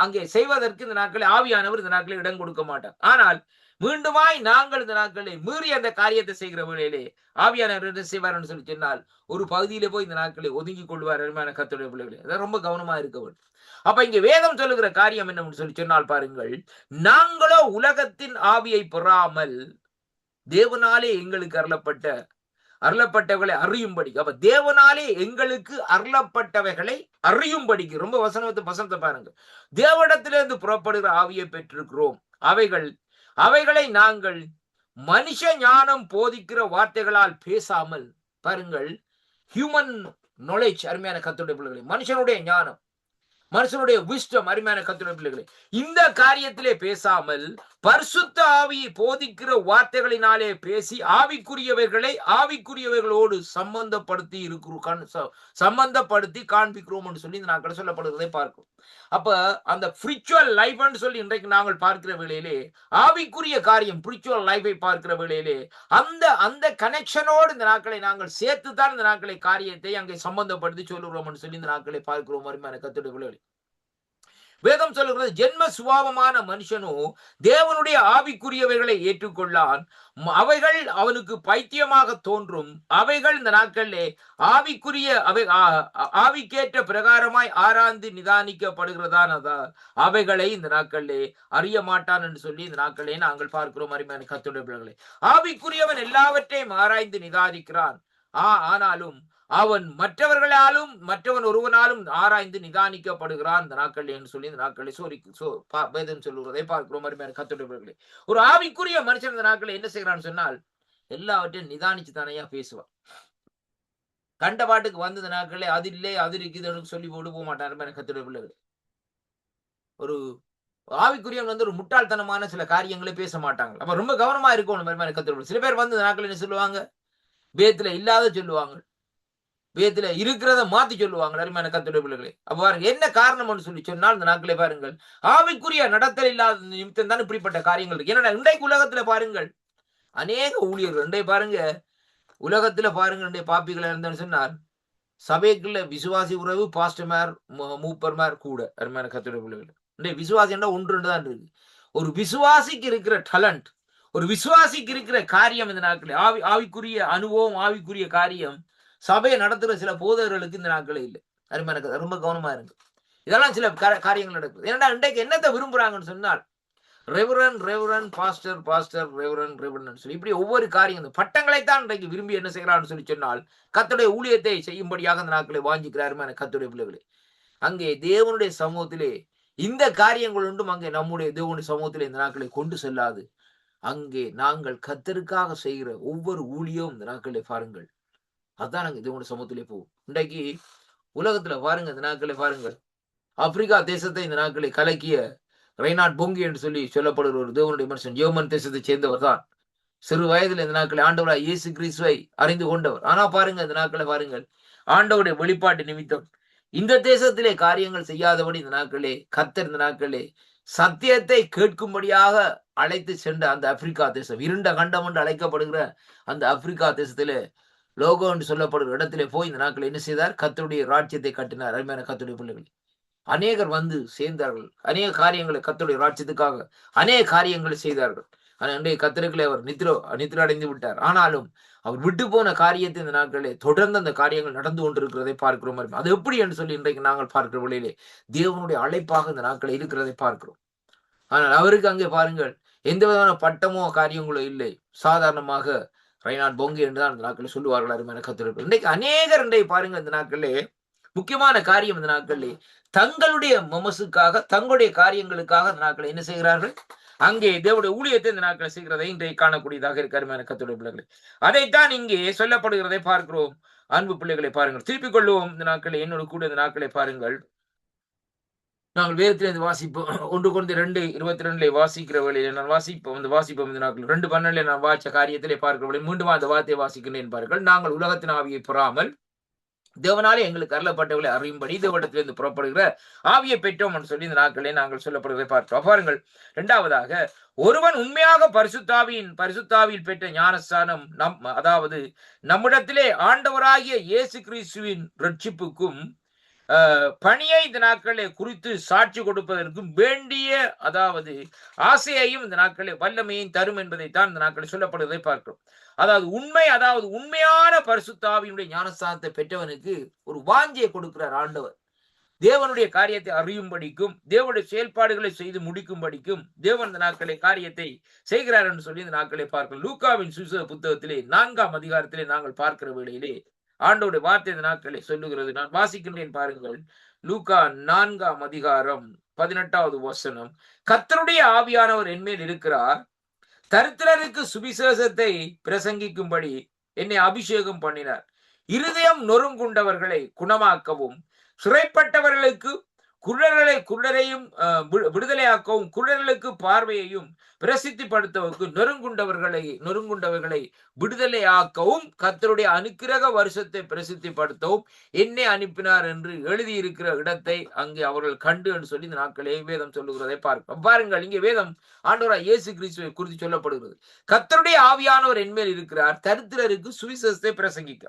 அங்கே செய்வதற்கு இந்த நாட்களே ஆவியானவர் இந்த நாட்களே இடம் கொடுக்க மாட்டார். ஆனால் மீண்டுமாய் நாங்கள் இந்த நாட்களை மீறி அந்த காரியத்தை செய்கிற வேளையிலே ஆவியானவர் என்ன செய்வார்னு சொல்லி சொன்னால் ஒரு பகுதியில போய் இந்த நாட்களை ஒதுங்கிக் கொள்வார். அருமையான கர்த்தருடைய பிள்ளைகளே, அதான் ரொம்ப கவனமா இருக்க வேண்டும். அப்ப இங்க வேதம் சொல்லுகிற காரியம் என்னன்னு சொல்லி சொன்னால் பாருங்கள், நாங்களோ உலகத்தின் ஆவியை பெறாமல் தேவனாலே எங்களுக்கு அருளப்பட்டவைகளை அறியும்படி. அப்ப தேவனாலே எங்களுக்கு அருளப்பட்டவைகளை அறியும்படிக்கு ரொம்ப வசனத்தை பாருங்க. தேவனிடத்திலிருந்து புறப்படுகிற ஆவியை பெற்றிருக்கிறோம். அவைகளை நாங்கள் மனுஷ ஞானம் போதிக்கிற வார்த்தைகளால் பேசாமல், பாருங்கள், ஹியூமன் நாலேஜ். அருமையான கர்த்தருடைய பிள்ளைகளே, மனுஷனுடைய ஞானம், மனுஷனுடைய விஸ்டம். அருமையான கர்த்தருடைய பிள்ளைகளே, இந்த காரியத்திலே பேசாமல் பரிசுத்த ஆவியை போதிக்கிற வார்த்தைகளினாலே பேசி ஆவிக்குரியவைகளோடு சம்பந்தப்படுத்தி காண்பிக்கிறோம் என்று சொல்லி இந்த நாட்கள் சொல்லப்படுவதை பார்க்கிறோம். அப்ப அந்த ஸ்பிரிச்சுவல் லைஃப் சொல்லி இன்றைக்கு நாங்கள் பார்க்கிற வேளையிலே ஆவிக்குரிய காரியம் ஸ்பிரிச்சுவல் லைஃபை பார்க்கிற வேளையிலே அந்த கனெக்ஷனோடு இந்த நாட்களை நாங்கள் சேர்த்துதான் இந்த நாட்களை காரியத்தை அங்கே சம்பந்தப்படுத்தி சொல்லுகிறோம் என்று சொல்லி இந்த நாட்களை பார்க்கிறோம். அருமையான கர்த்தருடைய பிள்ளைகளே, வேதம் சொல்லுகிறது, ஜென்ம சுபாவமான மனுஷனோ தேவனுடைய ஆவிக்குரியவைகளை ஏற்றுக்கொள்ளான். அவைகள் அவனுக்கு பைத்தியமாக தோன்றும். அவைகள் இந்த நாட்களிலே ஆவிக்கேற்ற பிரகாரமாய் ஆராய்ந்து நிதானிக்கப்படுகிறதான். அவைகளை இந்த நாட்களிலே அறிய மாட்டான் என்று சொல்லி இந்த நாட்களிலே நாங்கள் பார்க்கிறோம். அருமையான கர்த்தருடைய பிள்ளைகளே, ஆவிக்குரியவன் எல்லாவற்றையும் ஆராய்ந்து நிதானிக்கிறான். ஆனாலும் அவன் மற்றவன் ஒருவனாலும் ஆராய்ந்து நிதானிக்கப்படுகிறான் இந்த நாட்கள் என்று சொல்லி இந்த நாட்களை வேதம் சொல்லுவதை பார்க்கிறோம். அருமையான கர்த்தருடைய பிள்ளைகளே, ஒரு ஆவிக்குரிய மனுஷன் இந்த நாட்களை என்ன செய்யறான்னு சொன்னால் எல்லாவற்றையும் நிதானிச்சு தானையா பேசுவான். கண்ட பாட்டுக்கு வந்து இந்த நாட்களே அது இல்லை அது இருக்குதுன்னு சொல்லி போட்டு போக மாட்டான். அருமையான கர்த்தருடைய பிள்ளைகளே, ஒரு ஆவிக்குரியவன் வந்து ஒரு முட்டாள்தனமான சில காரியங்களை பேச மாட்டாங்க. அப்ப ரொம்ப கவனமா இருக்கணும். அருமையான கர்த்தருடைய சில பேர் வந்து இந்த நாட்கள் என்ன சொல்லுவாங்க, வேதத்துல இல்லாத சொல்லுவாங்க, வேதத்துல இருக்கிறத மாத்தி சொல்லுவாங்க. அருமையான கர்த்தருடைய பிள்ளைகளே, அப்ப பாருங்க என்ன காரணம்னு சொல்லி சொன்னால் இந்த நாட்களே பாருங்கள், ஆவிக்குரிய நடத்தல் இல்லாத நிமித்தம் தான் இப்படிப்பட்ட காரியங்கள் இருக்கு. ஏன்னா இன்றைக்கு உலகத்துல பாருங்கள் அநேக ஊழியர்கள் இன்றைய பாருங்க உலகத்துல பாருங்க இன்றைய பாப்பிகளை இருந்தேன்னு சொன்னால் சபைக்குள்ள விசுவாசி உறவு பாஸ்டர்மார் மூப்பர்மார் கூட. அருமையான கர்த்தருடைய பிள்ளைகளே, இன்றைய விசுவாசி என்றா ஒன்று தான் இருக்கு. ஒரு விசுவாசிக்கு இருக்கிற டேலண்ட், ஒரு விசுவாசிக்கு இருக்கிற காரியம் இந்த நாட்களே ஆவிக்குரிய அனுபவம், ஆவிக்குரிய காரியம் சபையை நடத்துற சில போதகர்களுக்கு இந்த நாட்களே இல்லை. அருமையான ரொம்ப கவனமா இருக்கு. இதெல்லாம் சில காரியங்கள் நடக்குது. ஏன்னா இன்றைக்கு என்னத்தை விரும்புறாங்கன்னு சொன்னால் ரெவரன் பாஸ்டர் ரெவரன் சொல்லி இப்படி ஒவ்வொரு காரியம் பட்டங்களைத்தான் இன்றைக்கு விரும்பி என்ன செய்யறான்னு சொல்லி சொன்னால் கர்த்தருடைய ஊழியத்தை செய்யும்படியாக இந்த நாட்களை வாஞ்சிக்கிறார். கர்த்தருடைய பிள்ளைகளே, அங்கே தேவனுடைய சமூகத்திலே இந்த காரியங்கள் உண்டும் அங்கே நம்முடைய தேவனுடைய சமூகத்திலே இந்த நாட்களை கொண்டு செல்லாது. அங்கே நாங்கள் கர்த்தருக்காக செய்கிற ஒவ்வொரு ஊழியம் இந்த நாட்களை பாருங்கள், அதான் நாங்க தேவனுடைய சமூகத்திலே போவோம். இன்றைக்கு உலகத்துல பாருங்க இந்த நாட்களை பாருங்கள், ஆப்பிரிக்கா தேசத்தை இந்த நாட்களை கலக்கிய ரெய்னாட் பொங்கி என்று சொல்லி சொல்லப்படுகிற ஒரு தேவனுடைய மனுஷன் ஜெர்மன் தேசத்தை சேர்ந்தவர் தான். சிறு வயதில் இந்த நாட்களை ஆண்டவராய் இயேசு கிறிஸ்துவை அறிந்து கொண்டவர். ஆனா பாருங்க இந்த நாட்களை பாருங்கள், ஆண்டவருடைய வெளிப்பாட்டு நிமித்தம் இந்த தேசத்திலே காரியங்கள் செய்யாதபடி இந்த நாட்களே கர்த்தர் இந்த நாட்களே சத்தியத்தை கேட்கும்படியாக அழைத்து சென்ற அந்த ஆப்பிரிக்கா தேசம், இருண்ட கண்டம் என்று அழைக்கப்படுகிற அந்த ஆப்பிரிக்கா தேசத்திலே லோகோ என்று சொல்லப்படுகிற இடத்திலே போய் இந்த நாட்கள் என்ன செய்தார், கர்த்தருடைய ராஜ்யத்தை கட்டினார். அருமையான கர்த்தருடைய பிள்ளைகள், அநேகர் வந்து சேர்ந்தார்கள். அநேக காரியங்களை கர்த்தருடைய ராஜ்யத்துக்காக அநேக காரியங்களை செய்தார்கள். ஆனா இன்றைய கத்தருக்களை அவர் நித்திர அடைந்து விட்டார். ஆனாலும் அவர் விட்டு போன காரியத்தை இந்த நாட்களே தொடர்ந்து அந்த காரியங்கள் நடந்து கொண்டிருக்கிறதை பார்க்கிறோம். அது எப்படி என்று சொல்லி இன்றைக்கு நாங்கள் பார்க்கிற வழியிலே தேவனுடைய அழைப்பாக இந்த நாட்களை இருக்கிறதை பார்க்கிறோம். ஆனால் அவருக்கு அங்கே பாருங்கள் எந்த விதமான பட்டமோ காரியங்களோ இல்லை. சாதாரணமாக ரெய்னார்ட் பொங்கே என்றுதான் அந்த நாட்களில் சொல்லுவார்கள். அருமையான கத்தர்கள் இன்றைக்கு அநேகர் இன்றைக்கு பாருங்க இந்த நாட்களிலே முக்கியமான காரியம் இந்த நாட்களிலே தங்களுடைய மமசுக்காக தங்களுடைய காரியங்களுக்காக இந்த நாட்களை என்ன செய்கிறார்கள்? அங்கே தேவனுடைய ஊழியத்தை இந்த நாட்களை செய்கிறதை இன்றைக்கு காணக்கூடியதாக இருக்க அருமையான கர்த்தருடைய பிள்ளைகளை. அதைத்தான் இங்கே சொல்லப்படுகிறதை பார்க்கிறோம். அன்பு பிள்ளைகளை பாருங்கள். திருப்பிக் கொள்வோம் இந்த நாட்களை என்னோட கூட இந்த நாட்களை பாருங்கள். நாங்கள் வேதத்திலிருந்து வாசிப்போம். 1 கொரிந்தியர் 2:22 வாசிக்கிற வேளையிலே நான் வாசிப்போம் இந்த நாட்கள் 2:12 நான் வாசிச்ச காரியத்திலே பார்க்கிற வேளையில் மீண்டும் அந்த வார்த்தையை வாசிக்கிறேன் பாருங்கள். நாங்கள் உலகத்தின் ஆவியை பெறாமல் தேவனாலே எங்களுக்கு அருளப்பட்டவர்களை அறியும்படி தேவனிடத்திலிருந்து புறப்படுகிற ஆவியை பெற்றோம் என்று சொல்லி இந்த நாட்களே நாங்கள் சொல்லப்படுவதை பார்த்தோம். பாருங்கள். இரண்டாவதாக ஒருவன் உண்மையாக பரிசுத்தாவியில் பெற்ற ஞானஸ்தானம் அதாவது நம்மிடத்திலே ஆண்டவராகிய இயேசு கிறிஸ்துவின் ரட்சிப்புக்கும் பணியை இந்த நாட்களை குறித்து சாட்சி கொடுப்பதற்கும் வேண்டிய அதாவது ஆசையையும் இந்த நாட்களை வல்லமையும் தரும் என்பதைத்தான் இந்த நாட்களில் சொல்லப்படுவதை பார்க்கிறோம். அதாவது உண்மையான பரிசுத்தாவியினுடைய ஞானஸ்தானத்தை பெற்றவனுக்கு ஒரு வாஞ்சியை கொடுக்கிறார் ஆண்டவர். தேவனுடைய காரியத்தை அறியும்படிக்கும் தேவனுடைய செயல்பாடுகளை செய்து முடிக்கும்படிக்கும் தேவன் இந்த நாட்களை காரியத்தை செய்கிறார் என்று சொல்லி இந்த நாட்களை பார்க்கிறோம். லூக்காவின் சுவிசேஷ புத்தகத்திலே 4ஆம் அதிகாரத்திலே நாங்கள் பார்க்கிற வேளையிலே ஆண்டோடைய வார்த்தை இந்த நாட்களை சொல்லுகிறது. நான் வாசிக்கின்றேன் பாருங்கள். லூக்கா 4ஆம் அதிகாரம் 18வது வசனம். கர்த்தருடைய ஆவியானவர் என்மேல் இருக்கிறார், தரித்திரருக்கு சுவிசேஷத்தை பிரசங்கிக்கும்படி என்னை அபிஷேகம் பண்ணினார், இருதயம் நொறுங்குண்டவர்களை குணமாக்கவும், சிறைப்பட்டவர்களுக்கு குருடரையும் விடுதலையாக்கவும், குருடர்களுக்கு பார்வையையும் பிரசித்திப்படுத்தவுக்கு நொறுங்குண்டவர்களை விடுதலையாக்கவும், கர்த்தருடைய அனுக்கிரக வருஷத்தை பிரசித்திப்படுத்தவும் என்னை அனுப்பினார் என்று எழுதியிருக்கிற இடத்தை அங்கே அவர்கள் கண்டு என்று சொல்லி இந்த நாட்களே வேதம் சொல்லுகிறதை பாருங்கள். இங்கே வேதம் ஆண்டவராகிய இயேசு கிறிஸ்துவை குறித்து சொல்லப்படுகிறது. கர்த்தருடைய ஆவியானவர் என்மேல் இருக்கிறார், தரித்திரருக்கு சுவிசேஷத்தை பிரசங்கிக்க.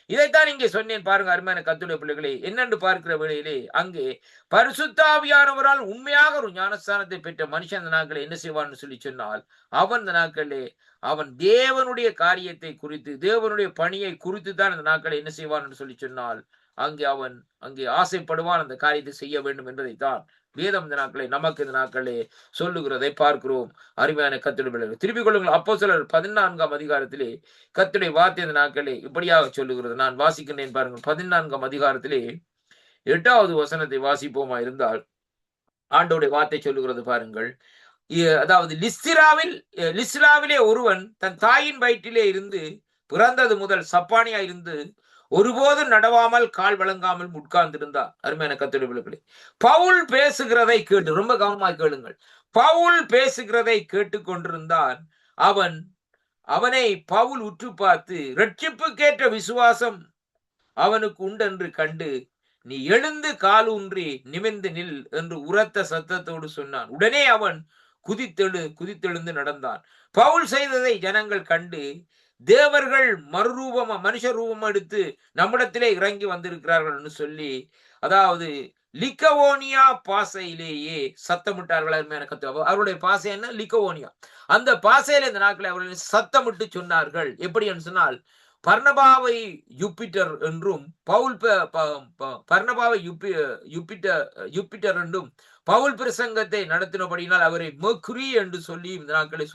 இதைத்தான் இங்கே சொன்னேன் பாருங்க அருமையான கர்த்தருடைய பிள்ளைகளே. என்னென்று பார்க்கிற வேளையிலே அங்கே பரிசுத்த ஆவியானவரால் உண்மையாக ஒரு ஞானஸ்தானத்தை பெற்ற மனுஷன் அந்த நாட்களை என்ன செய்வான்னு சொல்லி சொன்னால், அவன் இந்த நாட்களே அவன் தேவனுடைய காரியத்தை குறித்து தேவனுடைய பணியை குறித்து தான் அந்த நாட்களை என்ன செய்வான் என்று சொல்லி சொன்னால் அங்கே ஆசைப்படுவான், அந்த காரியத்தை செய்ய வேண்டும் என்பதைத்தான் வேதம் இந்த நாட்களை நமக்கு இந்த நாட்களே சொல்லுகிறதை பார்க்கிறோம். அருமையான கர்த்தருடைய பிள்ளைகளே, திருப்பிக் கொள்ளுங்கள். அப்போஸ்தலர் 14ஆம் அதிகாரத்திலே கர்த்தருடைய வார்த்தை இந்த நாட்களே இப்படியாக சொல்லுகிறது. நான் வாசிக்கின்றேன் பாருங்கள். 14ஆம் அதிகாரத்திலே 8வது வசனத்தை வாசிப்போமா இருந்தால் ஆண்டோடைய வார்த்தை சொல்லுகிறது பாருங்கள். அதாவது லிஸ்திராவிலே ஒருவன் தன் தாயின் வயிற்றிலே இருந்து பிறந்தது முதல் சப்பானியா இருந்து ஒருபோதும் நடவாமல் கால் வழங்காமல் உட்கார்ந்திருந்தார். அருமையான கர்த்தருடைய பிள்ளைகளே, பவுல் பேசுகிறதை கேட்டு ரொம்ப கவனமாக கேளுங்கள். பவுல் பேசுகிறதை கேட்டுக்கொண்டிருந்தான். அவனை பவுல் உற்று பார்த்து, ரட்சிப்புக்கேற்ற விசுவாசம் அவனுக்கு உண்டென்று கண்டு, நீ எழுந்து காலூன்றி நிமிர்ந்து நில் என்று உரத்த சத்தத்தோடு சொன்னான். உடனே அவன் குதித்தெழுந்து நடந்தான். பவுல் செய்ததை ஜனங்கள் கண்டு, தேவர்கள் மனுஷ ரூபம் எடுத்து நம்மிடத்திலே இறங்கி வந்திருக்கிறார்கள் என்று சொல்லி, அதாவது லிக்கவோனியா பாசையிலேயே சத்தமிட்டார்கள். அருமையான கர்த்தர், அவருடைய பாசை என்ன? லிக்கவோனியா. அந்த பாசையில இந்த நாட்களை அவர்கள் சத்தமிட்டு சொன்னார்கள். எப்படி என்று சொன்னால், பர்னபாவை யூப்பிட்டர் என்றும் பர்னபாவை யூப்பிட்டர் என்றும் பவுல் பிரசங்கத்தை நடத்தினபடியினால் அவரை மெர்க்குரி என்று சொல்லி இந்த நாட்களை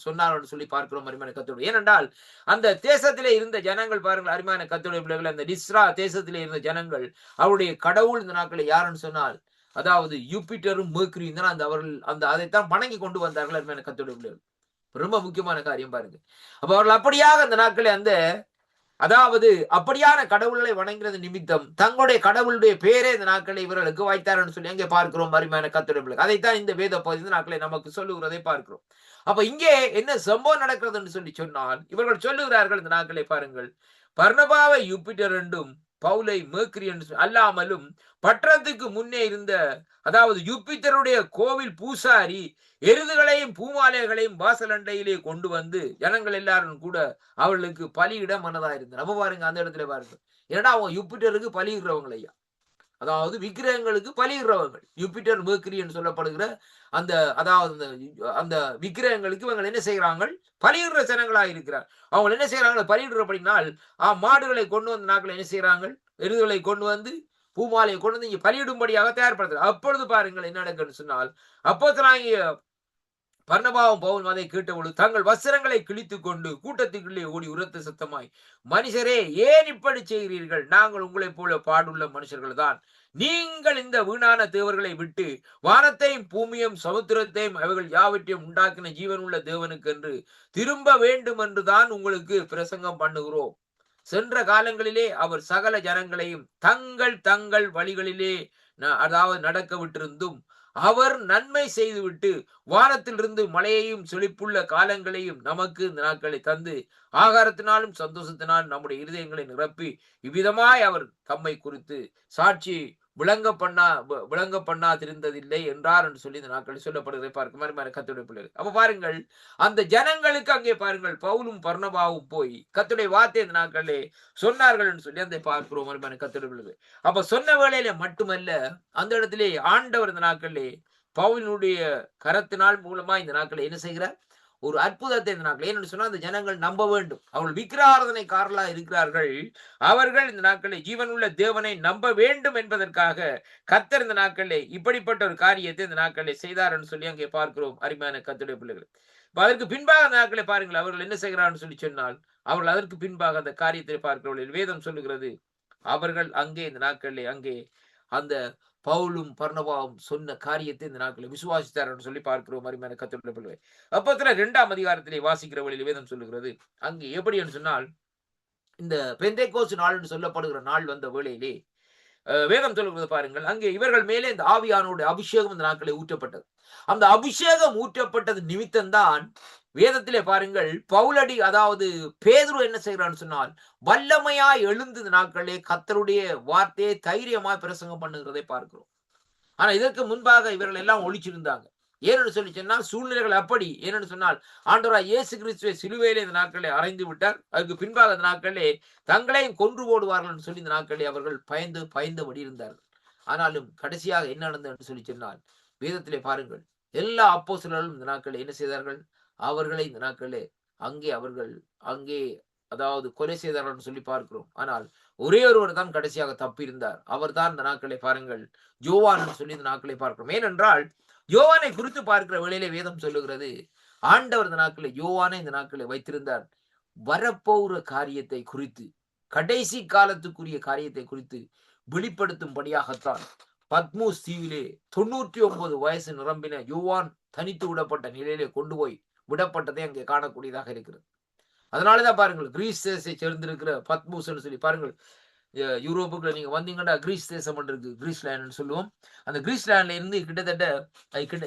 சொன்னார் என்று சொல்லி பார்க்கிறோம். அருமையான கர்த்தர், ஏனென்றால் அந்த தேசத்திலே இருந்த ஜனங்கள் பாருங்கள் அருமையான கர்த்தருடைய பிள்ளைகள், அந்த லிஸ்ரா தேசத்திலே இருந்த ஜனங்கள் அவருடைய கடவுள் இந்த நாட்களை யாருன்னு சொன்னால் அதாவது யூப்பிட்டரும் மெர்க்குரியும் தான் அதைத்தான் வணங்கி கொண்டு வந்தார்கள். அருமையான கர்த்தருடைய பிள்ளைகள், ரொம்ப முக்கியமான காரியம் பாருங்க. அப்ப அவர்கள் அப்படியாக அந்த நாட்களை அப்படியான கடவுள்களை வணங்குறது நிமித்தம் தங்களுடைய கடவுளுடைய பேரே இந்த நாட்களை இவர்களுக்கு வாய்த்தார்னு சொல்லி அங்கே பார்க்கிறோம். அருமையான கர்த்தருடைய பிள்ளைகள், அதைத்தான் இந்த வேத பகுதி நாட்களை நமக்கு சொல்லுகிறதை பார்க்கிறோம். அப்ப இங்கே என்ன சம்பவம் நடக்கிறது என்று சொல்லி சொன்னால், இவர்கள் சொல்லுகிறார்கள் இந்த நாட்களை பாருங்கள், பர்னபாவை யூப்பிட்டர் என்றும் பவுலை மெர்க்குரி என்று அல்லாமலும் பட்டணத்துக்கு முன்னே இருந்த அதாவது யூப்பிட்டருடைய கோவில் பூசாரி எருதுகளையும் பூமாலைகளையும் வாசல் அண்டையிலே கொண்டு வந்து ஜனங்கள் எல்லாரும் கூட அவர்களுக்கு பலியிட மனதா இருந்தது. நம்ம பாருங்க அந்த இடத்துல பாருங்க, ஏன்னா அவங்க யூப்பிட்டருக்கு பலியிடுறவங்க ஐயா. அதாவது விக்கிரகங்களுக்கு பலியிடுறவர்கள். யூபிட்டர், மெர்க்குரி என்று சொல்லப்படுகிற அந்த அதாவது அந்த விக்கிரகங்களுக்கு இவங்க என்ன செய்கிறார்கள்? பலியிடுற ஜனங்களா இருக்கிறார். அவங்க என்ன செய்றாங்க? பலியிடுறபடினால் மாடுகளை கொண்டு வந்து நாட்கள் என்ன செய்றாங்க? எருதுகளை கொண்டு வந்து பூமாலையை கொண்டு வந்து இங்க பலியிடும்படியாக தயார்படுத்துறார். அப்பொழுது பாருங்கள் என்ன நடக்குதுன்னு சொன்னால், அப்போஸ்தலனாகிய பர்னபாவும் பவுலும் அதை கேட்டபொழுது தங்கள் வஸ்திரங்களை கிழித்துக் கொண்டு கூட்டத்துக்குள்ளே ஓடி உரத்த சத்தமாய், மனுஷரே ஏன் இப்படி செய்கிறீர்கள்? நாங்கள் உங்களைப் போல பாடுள்ள மனுஷர்கள் தான். நீங்கள் இந்த வீணான தேவர்களை விட்டு வானத்தையும் பூமியும் சமுத்திரத்தையும் அவைகள் யாவற்றையும் உண்டாக்கின ஜீவனுள்ள தேவனுக்கு என்று திரும்ப வேண்டும் என்றுதான் உங்களுக்கு பிரசங்கம் பண்ணுகிறோம். சென்ற காலங்களிலே அவர் சகல ஜனங்களையும் தங்கள் தங்கள் வழிகளிலே அதாவது நடக்க விட்டிருந்தும் அவர் நன்மை செய்துவிட்டு வானத்திலிருந்து மழையையும் செழிப்புள்ள காலங்களையும் நமக்கு இந்த நாட்களை தந்து ஆகாரத்தினாலும் சந்தோஷத்தினாலும் நம்முடைய இருதயங்களை நிரப்பி இவ்விதமாய் அவர் தம்மை குறித்து சாட்சி விளங்க பண்ணாதிருந்ததில்லை என்றார் என்று சொல்லி இந்த நாட்களில் சொல்லப்படுவதை பார்க்கும் மாதிரி கத்துடைய பிள்ளைகள். அப்ப பாருங்கள், அந்த ஜனங்களுக்கு அங்கே பாருங்கள் பவுலும் பர்னபாவும் போய் கத்துடைய வார்த்தை இந்த நாட்களே சொன்னார்கள் என்று சொல்லி அந்த பார்க்கிறோம் கத்துடைய பிள்ளைகள். அப்ப சொன்ன வேளையில மட்டுமல்ல, அந்த இடத்திலே ஆண்டவர் இந்த நாட்களிலே பவுலினுடைய கரத்தினால் மூலமா இந்த நாட்களை என்ன செய்கிறார்? ஒரு அற்புதத்தை இந்த நாட்கள் ஏன்னு சொன்னா அந்த ஜனங்கள் நம்ப வேண்டும். அவர்கள் விக்கிரகாராதனைக்காரர்களா இருக்கிறார்கள். அவர்கள் இந்த நாட்களில் ஜீவனுள்ள தேவனை நம்ப வேண்டும் என்பதற்காக கர்த்தர் இந்த நாட்களிலே இப்படிப்பட்ட ஒரு காரியத்தை இந்த நாட்களிலே செய்தார் என்று சொல்லி அங்கே பார்க்கிறோம் அருமையான கர்த்தருடைய பிள்ளைகள். அதற்கு பின்பாக அந்த நாட்களை பாருங்கள் அவர்கள் என்ன செய்கிறார்கள் சொல்லி சொன்னால், அவர்கள் அதற்கு பின்பாக அந்த காரியத்தை பார்க்கிறவர்கள் வேதம் சொல்லுகிறது, அவர்கள் அங்கே இந்த நாட்களிலே அங்கே அந்த பவுலும் பர்னபாவும் சொன்ன காரியத்தை இந்த நாட்களில் விசுவாசித்தார் என்று சொல்லி பார்க்கிறோம் அருமையான கர்த்தருடைய பிள்ளைகளே. அப்போஸ்தலர் 2ஆம் அதிகாரத்திலே வாசிக்கிற வழியில் வேதம் சொல்லுகிறது, அங்கே எப்படி என்று சொன்னால், இந்த பெந்தேகோஸ்து நாள் என்று சொல்லப்படுகிற நாள் வந்த வேளையிலே வேதம் சொல்லுகிறது பாருங்கள், அங்கே இவர்கள் மேலே இந்த ஆவியானோட அபிஷேகம் இந்த நாட்களை ஊற்றப்பட்டது. அந்த அபிஷேகம் ஊற்றப்பட்டது நிமித்தம்தான் வேதத்திலே பாருங்கள் பவுலடி அதாவது பேதுரு என்ன செய்கிறான்னு சொன்னால், வல்லமையாய் எழுந்து இந்த நாட்களே கர்த்தருடைய வார்த்தையை தைரியமாய் பிரசங்கம் பண்ணுகிறதை பார்க்கிறோம். ஆனா இதற்கு முன்பாக இவர்கள் எல்லாம் ஒளிச்சிருந்தாங்க. ஏனென்று சொல்லி சொன்னால் சூழ்நிலைகள் அப்படி. ஏனென்று சொன்னால் ஆண்டவராய் இயேசு கிறிஸ்துவை சிலுவையிலே இந்த நாட்களை அறைந்து விட்டார். அதுக்கு பின்பாக இந்த நாட்களே தங்களையும் கொன்று போடுவார்கள் என்று சொல்லி இந்த நாட்களே அவர்கள் பயந்தபடி இருந்தார்கள். ஆனாலும் கடைசியாக என்ன நடந்தது என்று சொல்லி சொன்னால், வேதத்திலே பாருங்கள் எல்லா அப்போஸ்தலர்களும் இந்த நாட்களை என்ன செய்தார்கள்? அவர்களை இந்த நாட்களே அங்கே அதாவது கொலை செய்தார்கள் என்று சொல்லி பார்க்கிறோம். ஆனால் ஒரே ஒருவர் தான் கடைசியாக தப்பி இருந்தார். அவர் தான் இந்த நாட்களை பாருங்கள் யோவான் என்று சொல்லி இந்த நாட்களை பார்க்கிறோம். ஏனென்றால் யோவானை குறித்து பார்க்கிற வேளையிலே வேதம் சொல்லுகிறது, ஆண்டவர் இந்த நாட்களை யோவானை இந்த நாட்களை வைத்திருந்தார் வரப்போகிற காரியத்தை குறித்து, கடைசி காலத்துக்குரிய காரியத்தை குறித்து வெளிப்படுத்தும்படியாகத்தான் பத்மோஸ் தீவிலே 99 வயசு நிரம்பின யோவான் தனித்து விடப்பட்ட நிலையிலே கொண்டு போய் விடப்பட்டதை அங்கே காணக்கூடியதாக இருக்கிறது. அதனாலதான் பாருங்கள் கிரீஸ் தேசத்தை சேர்ந்திருக்கிற பத்மோஸ் சொல்லி பாருங்கள், யூரோப்புக்குள்ள நீங்க வந்தீங்கன்னா கிரீஸ் தேசம் இருக்கு, கிரீஸ்லேண்ட் சொல்லுவோம். அந்த கிரீஸ்லேண்ட்ல இருந்து கிட்டத்தட்ட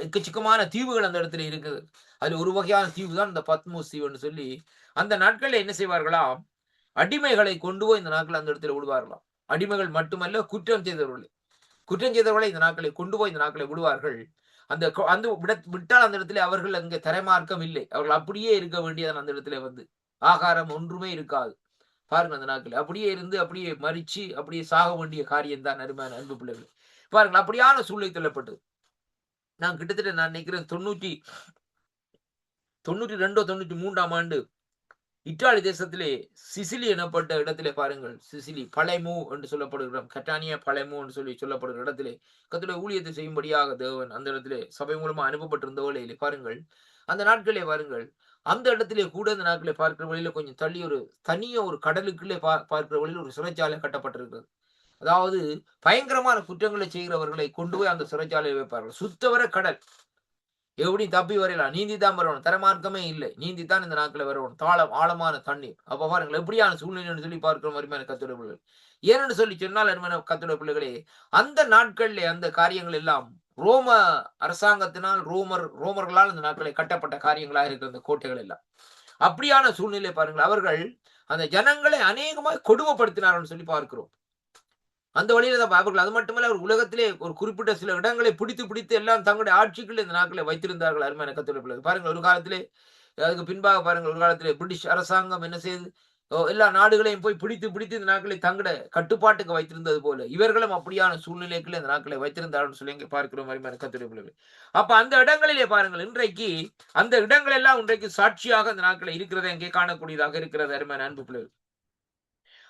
எக்கச்சக்கமான தீவுகள் அந்த இடத்துல இருக்குது. அதுல ஒரு வகையான தீவு தான் இந்த பத்மோஸ் தீவுன்னு சொல்லி அந்த நாட்கள்ல என்ன செய்வார்களாம், அடிமைகளை கொண்டு போய் இந்த நாட்கள் அந்த இடத்துல விடுவார்களாம். அடிமைகள் மட்டுமல்ல, குற்றம் செய்தவர்களை இந்த நாட்களை கொண்டு போய் இந்த நாட்களை விடுவார்கள். அந்த விட்டால் அந்த இடத்துல அவர்கள் அங்கே தரைமார்க்கம் இல்லை, அவர்கள் அப்படியே இருக்க வேண்டியதான். அந்த இடத்துல வந்து ஆகாரம் ஒன்றுமே இருக்காது பாருங்க. அந்த நாட்கள் அப்படியே இருந்து அப்படியே மறிச்சு அப்படியே சாக வேண்டிய காரியம் தான் அருமையான அன்பு பிள்ளைகள். பாருங்கள் அப்படியான சூழ்நிலை தள்ளப்பட்டது. நான் கிட்டத்தட்ட நான் நினைக்கிறேன் 92 93ஆம் ஆண்டு இத்தாலி தேசத்திலே சிசிலி எனப்பட்ட இடத்திலே பாருங்கள், சிசிலி பழைமு என்று சொல்லப்படுகிற கட்டானியா பழைமு என்று சொல்லி சொல்லப்படுகிற இடத்திலே கர்த்தருடைய ஊழியத்தை செய்யும்படியாக தேவன் அந்த இடத்திலே சபை மூலமா அனுப்பப்பட்டிருந்த வேளையிலே பாருங்கள், அந்த நாட்களே பாருங்கள் அந்த இடத்திலே கூட இந்த நாட்களை பார்க்கிற வழியில கொஞ்சம் தள்ளி ஒரு தனிய ஒரு கடலுக்குள்ளே பார்க்கிற வழியில் ஒரு சிறைச்சாலை கட்டப்பட்டிருக்கிறது. அதாவது பயங்கரமான குற்றங்களை செய்கிறவர்களை கொண்டு போய் அந்த சிறைச்சாலையை வைப்பார்கள். சுத்தவர கடல், எப்படி தப்பி வரையலாம், நீந்தி தான் வரணும், தரமார்க்கமே இல்லை, நீந்தி தான் இந்த நாட்களை வரணும், ஆழமான தண்ணீர். அப்ப பாருங்கள் எப்படியான சூழ்நிலை சொல்லி பார்க்கிற அருமையான கர்த்தருடைய பிள்ளைகள். ஏன்னு சொல்லி சொன்னால் அருமையான கர்த்தருடைய பிள்ளைகளே, அந்த நாட்களிலே அந்த காரியங்கள் எல்லாம் ரோம அரசாங்கத்தினால் ரோமர்களால் இந்த நாட்களை கட்டப்பட்ட காரியங்களாக இருக்கிற அந்த கோட்டைகள் எல்லாம். அப்படியான சூழ்நிலை பாருங்கள், அவர்கள் அந்த ஜனங்களை அநேகமாய் கொடுமைப்படுத்தினார்கள் சொல்லி பார்க்கிறோம். அந்த வழியில தான் அவர்கள் அது மட்டுமல்ல, அவர் உலகத்திலே ஒரு குறிப்பிட்ட சில இடங்களை பிடித்து எல்லாம் தங்களுடைய ஆட்சிக்குள்ள இந்த நாட்களை வைத்திருந்தார்கள் அருமையான கர்த்தருடைய பிள்ளைகள். பாருங்கள் ஒரு காலத்திலே அதுக்கு பின்பாக பாருங்கள் ஒரு காலத்திலே பிரிட்டிஷ் அரசாங்கம் என்ன செய்து எல்லா நாடுகளையும் போய் பிடித்து பிடித்து இந்த நாட்களை தங்கட கட்டுப்பாட்டுக்கு வைத்திருந்தது போல இவர்களும் அப்படியான சூழ்நிலைக்குள்ள இந்த நாட்களை வைத்திருந்தார்கள் சொல்லி இங்கே பார்க்கிற மாதிரி கத்துடைய பிள்ளைகள். அப்ப அந்த இடங்களிலே பாருங்கள், இன்றைக்கு அந்த இடங்கள் எல்லாம் இன்றைக்கு சாட்சியாக அந்த நாட்களை இருக்கிறதை இங்கே காணக்கூடியதாக இருக்கிறது அருமையான அன்பு பிள்ளைகள்.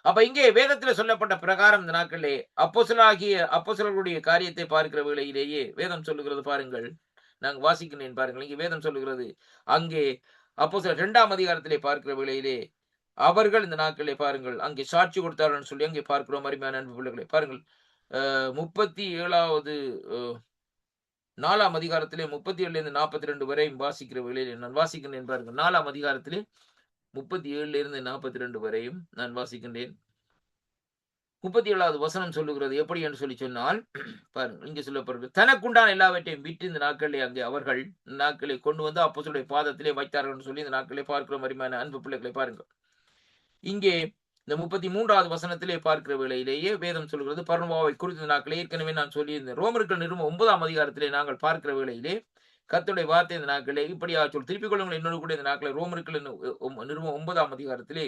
அப்ப இங்கே வேதத்தில் சொல்லப்பட்ட பிரகாரம் இந்த நாட்களிலே அப்போஸ்தலர்களுடைய காரியத்தை பார்க்கிற வேளையிலேயே வேதம் சொல்லுகிறது பாருங்கள். நாங்க வாசிக்கிறேன் பாருங்கள். இங்கே வேதம் சொல்லுகிறது, அங்கே அப்போஸ்தலர் 2ஆம் அதிகாரத்திலே பார்க்கிற வேளையிலே அவர்கள் இந்த நாட்களிலே பாருங்கள் அங்கே சாட்சி கொடுத்தார்கள் சொல்லி அங்கே பார்க்கிறோம் அருமையான அன்பு பிள்ளைகளை. பாருங்கள் 37வது 4ஆம் அதிகாரத்திலே 37லிருந்து 42 வரை வாசிக்கிற வேளையிலே நான் வாசிக்கிறேன் பாருங்கள். 4ஆம் அதிகாரத்திலே 37லிருந்து 42 வரையும் நான் வாசிக்கின்றேன். 37வது வசனம் சொல்லுகிறது எப்படி என்று சொல்லி சொன்னால், பாருங்கள் இங்கே சொல்லப்படுகிறது, தனக்குண்டான எல்லாவற்றையும் விட்டு இந்த நாட்களிலே அங்கே அவர்கள் நாட்களை கொண்டு வந்து அப்போஸ்தலருடைய பாதத்திலே வைத்தார்கள் என்று சொல்லி இந்த நாட்களை பார்க்கிறோம் அருமையான அன்பு பிள்ளைகளை. பாருங்கள் இங்கே இந்த 33வது வசனத்திலே பார்க்கிற வேளையிலேயே வேதம் சொல்கிறது, பர்னபாவை குறித்த நாட்களே ஏற்கனவே நான் சொல்லியிருந்தேன். ரோமர்கள் நிருபம் 9ஆம் அதிகாரத்திலே நாங்கள் பார்க்கிற வேளையிலே கர்த்தருடைய வார்த்தை இந்த நாட்களே இப்படியாக திருப்பிக் கொள்ளுங்கள் என்னோடு கூட இந்த நாட்களை ரோமர்கள் நிருபம் 9ஆம் அதிகாரத்திலே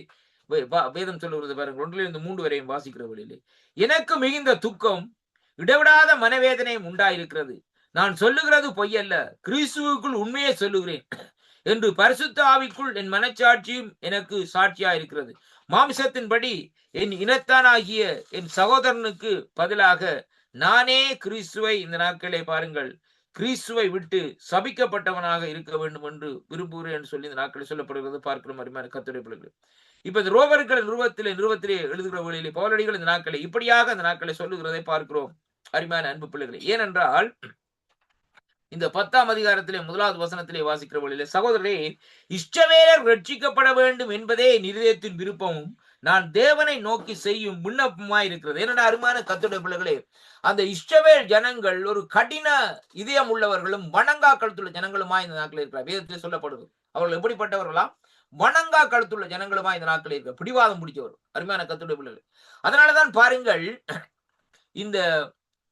வேதம் சொல்லுகிறது பாருங்கள் 1-3 வரையும் வாசிக்கிற வேளையிலே, எனக்கு மிகுந்த துக்கம் இடைவிடாத மனவேதனையும் உண்டாயிருக்கிறது. நான் சொல்லுகிறது பொய்யல்ல, கிறிஸ்துவுக்குள் உண்மையை சொல்லுகிறேன் என்று பரிசுத்த ஆவிக்குள் என் மனச்சாட்சியும் எனக்கு சாட்சியா இருக்கிறது. மாமிசத்தின்படி என் இனத்தானாகிய என் சகோதரனுக்கு பதிலாக நானே கிறிஸ்துவை இந்த நாட்களே பாருங்கள் கிறிஸ்துவை விட்டு சபிக்கப்பட்டவனாக இருக்க வேண்டும் என்று விரும்புகிறேன் என்று சொல்லி இந்த நாட்களில் சொல்லப்படுகிறது பார்க்கிறோம் அருமையான கர்த்தருடைய பிள்ளைகளே. இப்ப இந்த ரோமர்கள் நிறுவத்திலே எழுதுகிற வழியிலே பவுலடிகள் இந்த நாட்களை இப்படியாக அந்த நாட்களை சொல்லுகிறதை பார்க்கிறோம் அருமையான அன்பு பிள்ளைகளே. ஏனென்றால் இந்த 10ஆம் அதிகாரத்திலே 1வது வசனத்திலே வாசிக்கிற வழியிலே, சகோதரரே, இஷ்டவேலர் ரட்சிக்கப்பட வேண்டும் என்பதே இருதயத்தின் விருப்பமும் நான் தேவனை நோக்கி செய்யும் விண்ணப்பமாய் இருக்கிறது. என்னடா அருமையான கர்த்தருடைய பிள்ளைகளே, அந்த இஷ்டவேல் ஜனங்கள் ஒரு கடின இதயம் உள்ளவர்களும் வணங்கா கழுத்துள்ள ஜனங்களுமாய் இந்த நாட்களில் இருக்கிறார். வேதத்திலே சொல்லப்படுது அவர்கள் எப்படிப்பட்டவர்களாம்? வணங்கா கழுத்துள்ள ஜனங்களுமாய் இந்த நாட்களில் இருக்கிற பிடிவாதம் பிடிச்சவர் அருமையான கர்த்தருடைய பிள்ளைகளே. அதனாலதான் பாருங்கள், இந்த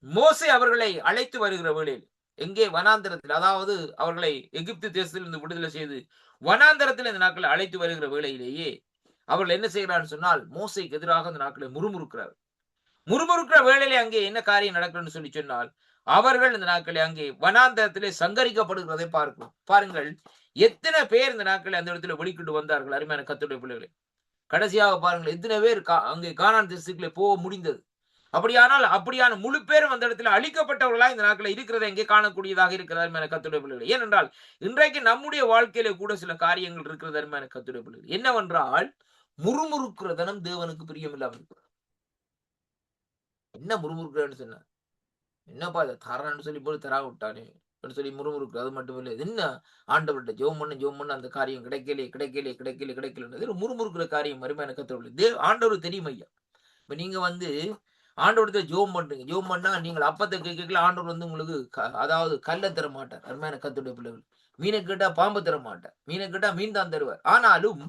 மோசே அவர்களை அழைத்து வருகிற வேளையில் எங்கே வனாந்தரத்தில், அதாவது அவர்களை எகிப்து தேசத்திலிருந்து விடுதலை செய்து வனாந்தரத்தில் இந்த நாட்களை அழைத்து வருகிற வேளையிலேயே அவர்கள் என்ன செய்கிறார்கள் சொன்னால், மோசைக்கு எதிராக அந்த நாட்களை முறுமுறுக்கிற வேளையிலே அங்கே என்ன காரியம் நடக்குதுன்னு சொல்லி சொன்னால், அவர்கள் இந்த நாட்களை அங்கே வனாந்தரத்திலே சங்கரிக்கப்படுகிறதை பார்க்கிறோம். பாருங்கள் எத்தனை பேர் இந்த நாட்களை அந்த இடத்துல வெளிக்கிட்டு வந்தார்கள் அருமையான கர்த்தருடைய பிள்ளைகளை. கடைசியாக பாருங்கள் எத்தனை பேர் அங்கே கானான் தேசத்துக்குள்ளே போக முடிந்தது. அப்படியான முழு பேரும் அந்த இடத்துல அழிக்கப்பட்டவர்களா இந்த நாட்களை இருக்கிறத எங்கே காணக்கூடியதாக இருக்கிறது அருமையான கர்த்தருடைய பிள்ளைகள். ஏனென்றால் இன்றைக்கு நம்முடைய வாழ்க்கையில கூட சில காரியங்கள் இருக்கிறது அருமையான கர்த்தருடைய பிள்ளைகள். என்னவென்றால் முறுமுறுக்கிற தனம் தேவனுக்கு பிரியமில்லாமல் இருக்கிறது. என்ன முறுமுறுக்கிறேன்னு சொன்ன, என்னப்பா இதை தரான்னு சொல்லி போய் தரா விட்டானே சொல்லி முறுமுறுக்கு. அது மட்டும் இல்லை, என்ன ஆண்டவர்கிட்ட ஜெபம் பண்ண அந்த காரியம் கிடைக்கல முறுமுறுக்கிற காரியம் அருமையான கர்த்தருடைய ஆண்டவர் தெரியும் ஐயா. இப்ப நீங்க ஆண்டவரத்தை ஜெபம் பண்றீங்க, ஜெபம் பண்ணா நீங்கள் அப்பத்தை கேட்கல ஆண்டவர் உங்களுக்கு அதாவது கல்லை தர மாட்டார் அருமையான கர்த்தருடைய பிள்ளைகள். மீனை கேட்டா பாம்பு தர மாட்டார், மீனை கேட்டா மீன் தான் தருவார். ஆனாலும்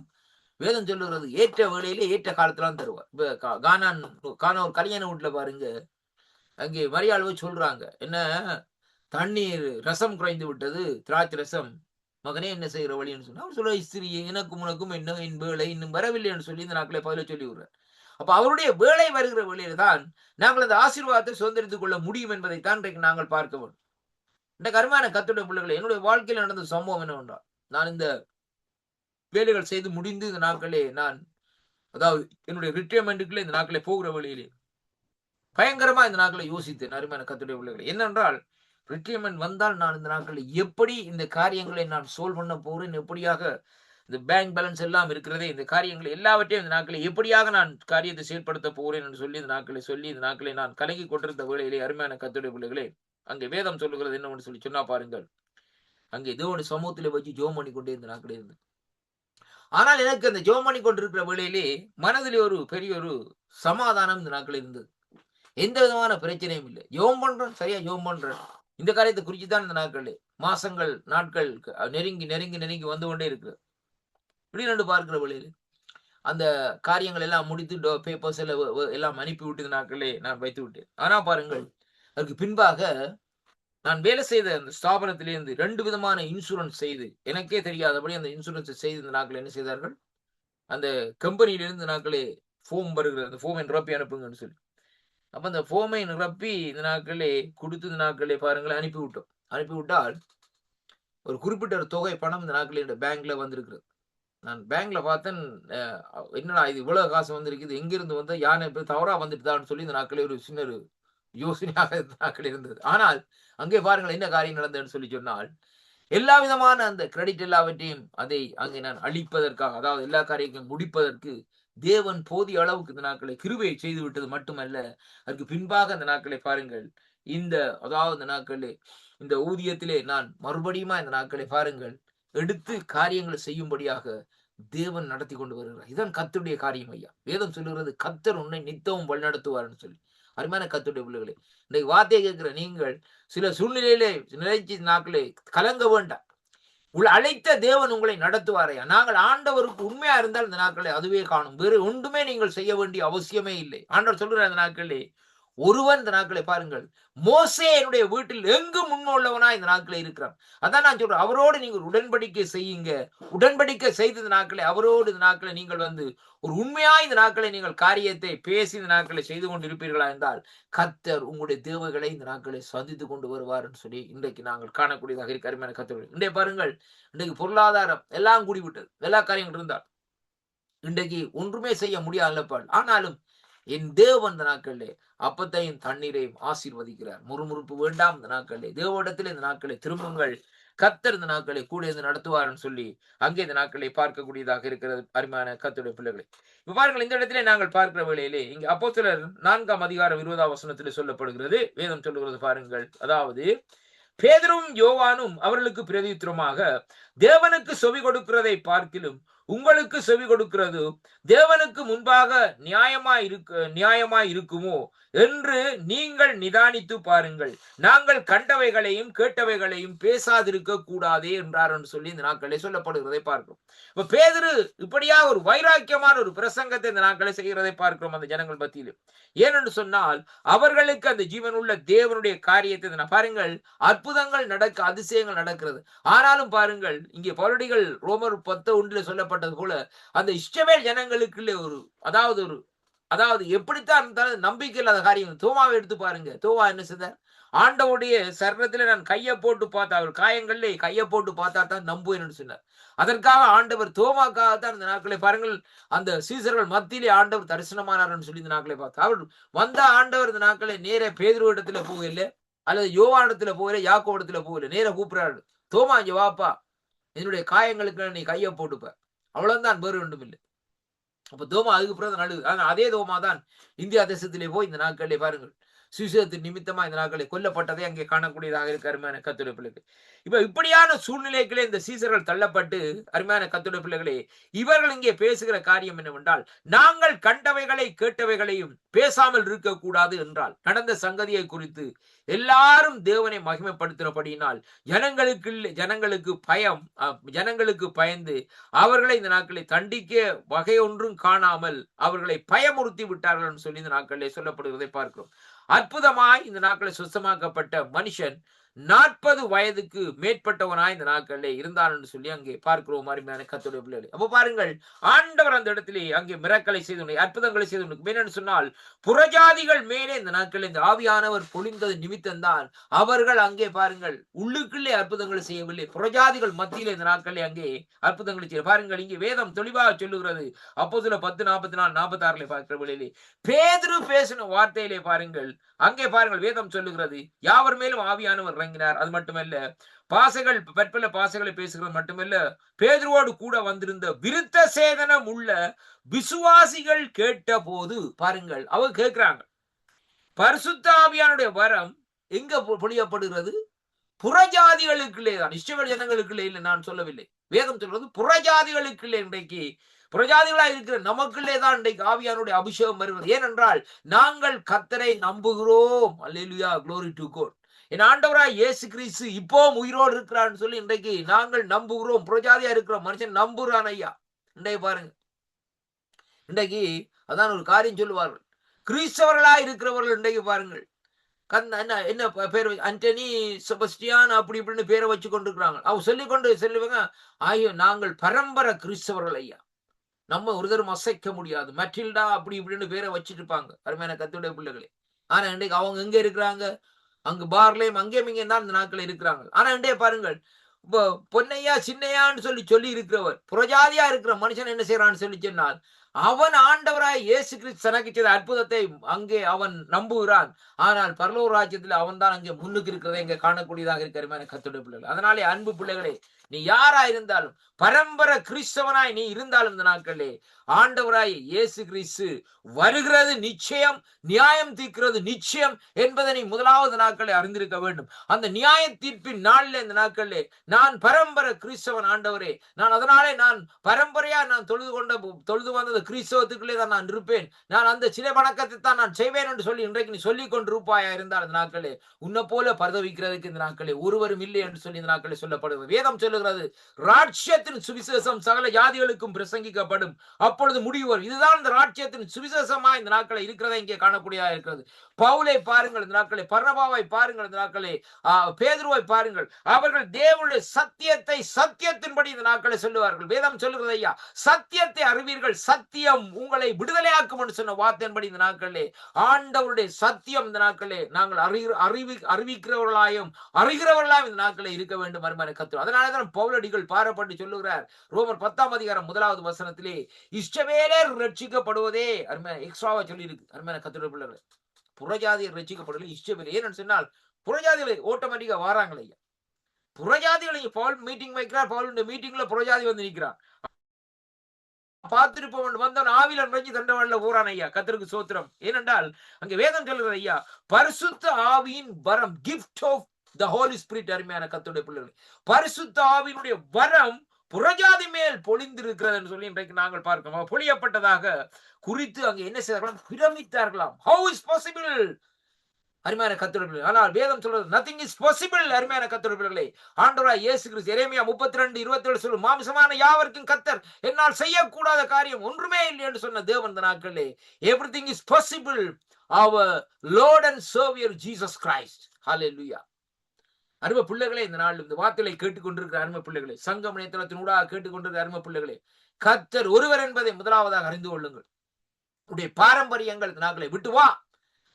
வேதம் சொல்லுகிறது ஏற்ற வேளையிலே ஏற்ற காலத்துலாம் தருவார். இப்ப காண ஒரு கல்யாண வீட்டுல பாருங்க, அங்கே மரியாதை சொல்றாங்க, என்ன தண்ணீர் ரசம் குறைந்து விட்டது, திராட்சை ரசம், மகனே என்ன செய்யற வழின்னு சொன்னா அவர் சொல்ல, ஸ்திரீ எனக்கும் உனக்கும் என்ன என் வேலை இன்னும் வரவில்லை என்று சொல்லி இந்த நாட்களை பதில சொல்லி விடுறார். அப்ப அவருடைய வேலை வருகிற வேளையில தான் நாங்கள் அந்த ஆசீர்வாதத்தை சுதந்திரித்துக் கொள்ள முடியும் என்பதைத்தான் இன்றைக்கு நாங்கள் பார்க்க வேண்டும். இன்றைக்கு அருமையான கர்த்தருடைய பிள்ளைகளை, என்னுடைய வாழ்க்கையில் நடந்த சம்பவம் என்னவென்றால், நான் இந்த வேலைகள் செய்து முடிந்து இந்த நாட்களே நான் அதாவது என்னுடைய ரிட்டையர்மெண்ட்டுக்குள்ள இந்த நாட்களை போகிற வழியிலே பயங்கரமா இந்த நாட்களை யோசித்தேன் அருமையான கர்த்தருடைய பிள்ளைகளை. என்னென்றால் ரிட்டையர்மெண்ட் வந்தால் நான் இந்த நாட்களில் எப்படி இந்த காரியங்களை நான் சோல்வ் பண்ண போறேன், எப்படியாக இந்த பேங்க் பேலன்ஸ் எல்லாம் இருக்கிறதே, இந்த காரியங்களை எல்லாவற்றையும் இந்த நாட்களை எப்படியாக நான் காரியத்தை செயல்படுத்த போறேன் என்று சொல்லி இந்த நாட்களை நான் கலங்கி கொண்டிருந்த வேளையிலே அருமையான கர்த்தருடைய பிள்ளைகளே, அங்கே வேதம் சொல்லுகிறது என்னன்னு சொல்லி சொன்னா பாருங்கள், அங்கே தேவனுடைய சமூகத்திலே வச்சு ஜெபம் பண்ணி கொண்டே இந்த நாட்களே இருந்து. ஆனால் எனக்கு அந்த ஜெபம் பண்ணி கொண்டிருக்கிற வேளையிலே மனதிலே ஒரு பெரிய ஒரு சமாதானம் இந்த நாட்கள் இருந்தது. எந்த விதமான பிரச்சனையும் இல்லை. ஜெபம் பண்றேன், சரியா ஜெபம் பண்றேன். இந்த காரியத்தை குறிச்சுதான் இந்த நாட்களே நாட்கள் நெருங்கி வந்து கொண்டே இருக்கு. இப்படி பார்க்கிற வழியில் அந்த காரியங்கள் எல்லாம் முடித்து பேப்பர்ஸ் எல்லாம் அனுப்பி விட்டு நாட்களே நான் வைத்து விட்டேன். ஆனா பாருங்கள், அதுக்கு பின்பாக நான் வேலை செய்த அந்த ஸ்தாபனத்திலிருந்து 2 விதமான இன்சூரன்ஸ் செய்து எனக்கே தெரியாதபடி அந்த இன்சூரன்ஸ் செய்து இந்த நாட்கள் என்ன செய்தார்கள், அந்த கம்பெனியிலிருந்து நாட்களே ஃபோம் வருகிறது. அந்த ஃபோமை நிரப்பி அனுப்புங்கன்னு சொல்லி. அப்ப அந்த ஃபோமை நிரப்பி இந்த நாட்களே குடுத்து இந்த நாட்களே பாருங்களேன் அனுப்பிவிட்டோம். அனுப்பிவிட்டால் ஒரு குறிப்பிட்ட ஒரு தொகை பணம் இந்த நாட்களே என்னோட பேங்க்ல வந்திருக்கிறது. நான் பேங்க்ல பார்த்தேன். அ என்னடா இது இவ்வளவு காசு வந்திருக்குது. எங்கிருந்து வந்தது? யானை இப்ப தவறா வந்துட்டுதான்னு சொல்லி இந்த நாட்களே ஒரு சின்ன ஒரு யோசனையாக இந்த நாட்கள் இருந்தது. ஆனால் அங்கே பாருங்கள் என்ன காரியம் நடந்ததுன்னு சொல்லி சொன்னால், எல்லா விதமான அந்த கிரெடிட் எல்லாவற்றையும் அதை அங்கே நான் அழிப்பதற்காக, அதாவது எல்லா காரியங்களையும் முடிப்பதற்கு தேவன் போதிய அளவுக்கு இந்த நாட்களை கிருபையை செய்து விட்டது மட்டுமல்ல, அதற்கு பின்பாக இந்த நாட்களை பாருங்கள். இந்த அதாவது இந்த நாட்களே இந்த ஊதியத்திலே நான் மறுபடியுமா இந்த நாட்களை பாருங்கள் எடுத்து காரியங்களை செய்யும்படியாக தேவன் நடத்தி கொண்டு வருகிறார். இதுதான் கர்த்தருடைய காரியம் ஐயா. வேதம் சொல்லுகிறது கர்த்தர் உன்னை நித்தமும் வழிநடத்துவார்ன்னு சொல்லி. அருமையான கர்த்தருடைய பிள்ளைகளே, இன்றைக்கு வார்த்தையை கேட்கிற நீங்கள் சில சூழ்நிலையிலே நிலைச்சு நாட்களே கலங்க வேண்டாம். அழைத்த தேவன் உங்களை நடத்துவாரையா. நாங்கள் ஆண்டவருக்கு உண்மையா இருந்தால் இந்த நாட்களை அதுவே காணும். வேறு ஒன்றுமே நீங்கள் செய்ய வேண்டிய அவசியமே இல்லை. ஆண்டவர் சொல்லுற இந்த நாட்களே ஒருவன் இந்த நாட்களை பாருங்கள். மோசே என்னுடைய வீட்டில் எங்கு முன்னோள்ளவனா இந்த நாட்களை இருக்கிறான். அதான் நான் சொல்றேன். அவரோடு நீங்கள் உடன்படிக்கை செய்யுங்க. உடன்படிக்கை செய்த இந்த நாட்களை அவரோடு இந்த நாட்களை நீங்கள் வந்து ஒரு உண்மையா இந்த நாட்களை நீங்கள் காரியத்தை பேசி இந்த நாட்களை செய்து கொண்டு இருப்பீர்களா என்றால் கர்த்தர் உங்களுடைய தேவைகளை இந்த நாட்களை சந்தித்து கொண்டு வருவார் என்று சொல்லி இன்றைக்கு நாங்கள் காணக்கூடியதாக இருக்க அருமையான கர்த்தர். இன்றைய பாருங்கள், இன்றைக்கு பொருளாதாரம் எல்லாம் கூடிவிட்டது. எல்லா காரியங்கள் இருந்தால் இன்றைக்கு ஒன்றுமே செய்ய முடியாதப்பால். ஆனாலும் என் தேவன் இந்த நாட்களிலே அப்பத்தையும் தண்ணீரையும் ஆசீர்வதிக்கிறார். முறுமுறுப்பு வேண்டாம் இந்த நாட்களிலே. தேவனிடத்தில் இந்த நாட்களை திரும்புங்கள். கர்த்தர் இந்த நாட்களை கூட இருந்து நடத்துவார்னு சொல்லி அங்கே இந்த நாட்களை பார்க்கக்கூடியதாக இருக்கிறது அருமையான கர்த்தருடைய பிள்ளைகளை. இப்ப பாருங்கள், இந்த இடத்திலே நாங்கள் பார்க்கிற வேளையிலே இங்கே அப்போஸ்தலர் 4ஆம் அதிகாரம் 20ஆம் வசனத்திலே சொல்லப்படுகிறது. வேதம் சொல்லுகிறது பாருங்கள். அதாவது பேதுரும் யோவானும் அவர்களுக்கு பிரதியுத்தரமாக, தேவனுக்கு செவி கொடுக்கிறதை பார்க்கிலும் உங்களுக்கு செவி கொடுக்கிறது தேவனுக்கு முன்பாக நியாயமாய் இருக்குமோ என்று நீங்கள் நிதானித்து பாருங்கள். நாங்கள் கண்டவைகளையும் கேட்டவைகளையும் பேசாதிருக்க கூடாதே என்றார் என்று சொல்லி இந்த நாட்களை சொல்லப்படுகிறதை பார்க்கிறோம். இப்ப பேதுரு இப்படியா ஒரு வைராக்கியமான ஒரு பிரசங்கத்தை இந்த நாட்களை செய்கிறதை பார்க்கிறோம் அந்த ஜனங்கள் மத்தியில். ஏனென்று சொன்னால் அவர்களுக்கு அந்த ஜீவன் உள்ள தேவனுடைய காரியத்தை பாருங்கள், அற்புதங்கள் நடக்க அதிசயங்கள் நடக்கிறது. ஆனாலும் பாருங்கள், இங்கே பவுலடிகள் ரோமர் 10:1 சொல்லப்பட்டது போல அந்த இஸ்ரவேல் ஜனங்களுக்குள்ளே அதாவது எப்படித்தான் இருந்தாலும் நம்பிக்கை இல்லாத காரியம். தோமாவை எடுத்து பாருங்க. தோமா என்ன செய்தார்? ஆண்டவுடைய சரணத்திலே நான் கையை போட்டு பார்த்தா, அவர் காயங்களிலே கையை போட்டு பார்த்தா தான் நம்புவேன் சொன்னார். அதற்காக ஆண்டவர் தோமாக்காகத்தான் இந்த நாட்களை பாருங்கள் அந்த சீசர்கள் மத்தியிலே ஆண்டவர் தரிசனமானார் சொல்லி இந்த நாட்களை பார்த்து அவர் வந்த ஆண்டவர் இந்த நாட்களை நேர பேதுரு இடத்துல போகல, அல்லது யோவான் இடத்துல போகல, யாக்கோபு இடத்துல போகல, நேர கூப்பிடுறாரு. தோமா இங்க வாப்பா, என்னுடைய காயங்களுக்கு நீ கையை போட்டுப்ப, அவ்வளவுதான், வேறு ஒன்றும் இல்லை. அப்ப தோமா அதுக்கு பிறகு நடுவு. ஆனா அதே தோமா தான் இந்தியா தேசத்திலே போய் இந்த நாட்களிலே பாருங்கள் சுவிசேஷத்தின் நிமித்தமா இந்த நாட்களை கொல்லப்பட்டதை அங்கே காணக்கூடியதாக இருக்கு அருமையான கர்த்தருடைய பிள்ளைகளே. இப்ப இப்படியான சூழ்நிலைகளே இந்த சீசர்கள் தள்ளப்பட்டு அருமையான கர்த்தருடைய பிள்ளைகளே, இவர்கள் இங்கே பேசுகிற காரியம் என்னவென்றால், நாங்கள் கண்டவைகளை கேட்டவைகளையும் பேசாமல் இருக்கக்கூடாது என்றால் நடந்த சங்கதியை குறித்து எல்லாரும் தேவனை மகிமைப்படுத்தினபடியினால் ஜனங்களுக்கு பயந்து அவர்களை இந்த நாட்களை தண்டிக்க வகை ஒன்றும் காணாமல் அவர்களை பயமுறுத்தி விட்டார்கள் சொல்லி இந்த நாட்களிலே சொல்லப்படுவதை பார்க்கிறோம். அற்புதமாய் இந்த நாட்களில் சுத்தமாக்கப்பட்ட மனுஷன் 40 வயதுக்கு மேற்பட்டவனாய் இந்த நாட்களிலே இருந்தான் என்று சொல்லி அங்கே பார்க்கிறோம் அருமையான கர்த்தருடைய பிள்ளைகளே. அப்ப பாருங்கள், ஆண்டவர் அந்த இடத்திலே அங்கே மிரக்கலை செய்து அற்புதங்களை செய்து என்னன்னு சொன்னால் புறஜாதிகள் மேலே இந்த நாட்களில் இந்த ஆவியானவர் பொழிந்தது நிமித்தம்தான் அவர்கள் அங்கே பாருங்கள் உள்ளுக்குள்ளே அற்புதங்களை செய்யவில்லை, புறஜாதிகள் மத்தியிலே இந்த நாட்களிலே அங்கே அற்புதங்களை செய்ய பாருங்கள். இங்கே வேதம் தெளிவாக சொல்லுகிறது. அப்போஸ்தலர் 10:44-46 பார்க்கிற வேளையிலே பேதுரு பேசின வார்த்தையிலே பாருங்கள், அங்கே பாருங்கள் வேதம் சொல்லுகிறது, யாவர் மேலும் ஆவியானவர் இறங்கினார். அது மட்டுமல்ல, பற்பல பாசைகளை பேசுகிறது மட்டுமல்ல, பேதுருவோடு கூட வந்திருந்த விருத்த சேதனம் உள்ள விசுவாசிகள் கேட்ட போது பாருங்கள், அவங்க கேட்கிறாங்க, பரிசுத்த ஆவியானுடைய வரம் எங்க பொழியப்படுகிறது? புறஜாதிகளுக்குள்ளே தான், இஸ்ரவேல் ஜனங்களுக்குள்ளே இல்லை, நான் சொல்லவில்லை. வேதம் சொல்றது புறஜாதிகளுக்குள்ளே. இன்றைக்கு புறஜாதிகளா இருக்கிற நமக்குள்ளே தான் இன்றைக்கு ஆவியானுடைய அபிஷேகம் வருகிறது. ஏனென்றால் நாங்கள் கர்த்தரை நம்புகிறோம். அல்லேலூயா, glory to God. என் ஆண்டவராய் இயேசு கிறிஸ்து இப்போ உயிரோடு இருக்கிறான்னு சொல்லி இன்றைக்கு நாங்கள் நம்புகிறோம். புறஜாதியா இருக்கிற மனுஷன் நம்புறான் ஐயா. இன்றைக்கு பாருங்க, இன்றைக்கு அதான் ஒரு காரியம் சொல்லுவார்கள், கிறிஸ்தவர்களா இருக்கிறவர்கள் இன்றைக்கு பாருங்கள் என்ன பேர் அண்டனி செபஸ்டியான் அப்படி இப்படின்னு பேரை வச்சு கொண்டிருக்கிறாங்க. அவங்க சொல்லுவாங்க, ஐயோ நாங்கள் பரம்பரை கிறிஸ்தவர்கள் ஐயா. நம்ம ஒரு தரம் அசைக்க முடியாது. மெட்டில்டா அப்படி இப்படின்னு பேரை வச்சுட்டு இருப்பாங்க. அருமையான கர்த்தருடைய பிள்ளைகளே. ஆனா இன்றைக்கு அவங்க எங்க இருக்கிறாங்க? அங்கு பார்லயும் அங்கேயும் இங்கேயும் தான் இந்த நாட்கள் இருக்கிறாங்க. ஆனா இன்றைய பாருங்கள், பொன்னையா சின்னையான்னு சொல்லி சொல்லி இருக்கிறவர், புறஜாதியா இருக்கிற மனுஷன் என்ன செய்யறான்னு சொல்லி சொன்னால், அவன் ஆண்டவராய் இயேசு கிறிஸ்து தனக்கு செய்த அற்புதத்தை அங்கே அவன் நம்புகிறான். ஆனால் பரலோக ராஜ்யத்தில் அவன் தான் அங்கே முன்னுக்கு இருக்கிறதை இங்கே காணக்கூடியதாக இருக்கிற கர்த்தருடைய பிள்ளைகள். அதனாலே அன்பு பிள்ளைகளே, நீ யாரா இருந்தாலும், பரம்பரை கிறிஸ்தவனாய் நீ இருந்தாலும் இந்த நாட்களே, ஆண்டவராய் இயேசு கிறிஸ்து வருகிறது நிச்சயம், நியாயம் தீர்க்கிறது நிச்சயம் என்பதை நீ முதலாவது நாட்களை அறிந்திருக்க வேண்டும். அந்த நியாய தீர்ப்பின் நாளில் இந்த நாட்களிலே நான் பரம்பரை கிறிஸ்தவன் ஆண்டவரே, நான் அதனாலே நான் பரம்பரையா நான் தொழுது வந்தது கிறிஸ்தவத்துக்குள்ளே தான் நான் இருப்பேன், நான் அந்த சிலை வணக்கத்தை தான் நான் செய்வேன் என்று சொல்லி இன்றைக்கு நீ சொல்லிக் கொண்டிருப்பாயா இருந்தால் இந்த நாட்களே, உன்னை போல பரிதவிக்கிறதுக்கு இந்த நாட்களே ஒருவரும் இல்லை என்று சொல்லி இந்த நாட்களே சொல்லப்படுகிறது. வேதம் சொல்லுகிறது, ராஜ்யத்தின் சுவிசேஷம் சகல ஜாதிகளுக்கும் பிரசங்கிக்கப்படும், அப்பொழுது முடிவு வரும். இதுதான் இந்த ராஜ்யத்தின் சுவிசேஷமா இந்த நாட்களை இருக்கிறதை இங்கே காணக்கூடியதா இருக்கிறது. பவுலை பாருங்கள் இந்த நாட்களை, பர்னபாவை பாருங்கள் இந்த நாட்களை, பேதுருவை பாருங்கள். அவர்கள் தேவனுடைய சத்தியத்தை சத்தியத்தின்படி இந்த நாட்களை சொல்லுவார்கள். வேதம் சொல்லுகிறது, ஐயா சத்தியத்தை அறிவீர்கள், சத்தியம் உங்களை விடுதலையாக்கும் என்று சொன்ன வார்த்தையின்படி இந்த நாட்களே ஆண்டவருடைய சத்தியம் இந்த நாட்களே நாங்கள் அறிவிக்கிறவர்களாயும் அறிகிறவர்களாயும் இந்த நாட்களை இருக்க வேண்டும் அருமையான கர்த்தர். அதனாலதான் பவுலடிகள் பாரப்பட்டு சொல்லுகிறார் ரோமர் 10ஆம் அதிகாரம் 1வது வசனத்திலே, இஷ்டவேலர் ரட்சிக்கப்படுவதே அருமையான எக்ஸ்ட்ராவா சொல்லி இருக்கு அருமையான கர்த்தருடைய பிள்ளைகளே. புறஜாதியர் ரட்சிக்கப்படுவதில்லை, இஷ்டவேலர். ஏன்னு சொன்னால் புறஜாதிகளை ஆட்டோமேட்டிக்கா வாராங்களே ஐயா. புறஜாதிகளை பவுல் மீட்டிங் வைக்கிறார், பவுல் மீட்டிங்ல புறஜாதி வந்து நிற்கிறார். பார்த்துட்டு போவன் வந்தவன் ஆவில நுழைஞ்சு தண்டவாளல ஊரான் ஐயா. கர்த்தருக்கு சோத்திரம். ஏனென்றால் அங்க வேதம் சொல்லுகிறது ஐயா, பரிசுத்த ஆவியின் வரம், gift of the holy spirit. அருமையான கர்த்தருடைய பிள்ளைகளே, பரிசுத்த ஆவியினுடைய வரம் புறஜாதி மேல் பொழிந்திருக்கிறது என்று சொல்லி இன்றைக்கு நாங்கள் பார்க்கிறோம். பொழியப்பட்டதாக குறித்து அங்க என்ன செய்தார்களாம், பிரமித்தார்களாம். ஹவு இஸ் பாசிபிள் அருமையான கர்த்தருடைய பிள்ளைகளே. ஆனால் வேதம் சொல்றது nothing is possible அருமையான கர்த்தருடைய பிள்ளைகளே. ஆண்டவராய் இயேசு கிறிஸ்து எரேமியா 32:27 சொல்லும், மாம்சமான யாவருக்கும் கர்த்தர் என்னால் செய்யக்கூடாத காரியம் ஒன்றுமே இல்லை என்று சொன்ன தேவன் இந்த நாட்களிலே everything is possible our Lord and Savior Jesus Christ. Hallelujah. அருமை பிள்ளைகளே, இந்த நாள் இந்த வார்த்தைகளை கேட்டுக்கொண்டிருக்கிற அருமை பிள்ளைகளே, சங்கம் இணையதளத்தினூடாக கேட்டுக்கொண்டிருக்கிற அருமை பிள்ளைகளே, கர்த்தர் ஒருவர் என்பதை முதலாவதாக அறிந்து கொள்ளுங்கள். உடைய பாரம்பரியங்கள் நாட்களை விட்டு வா.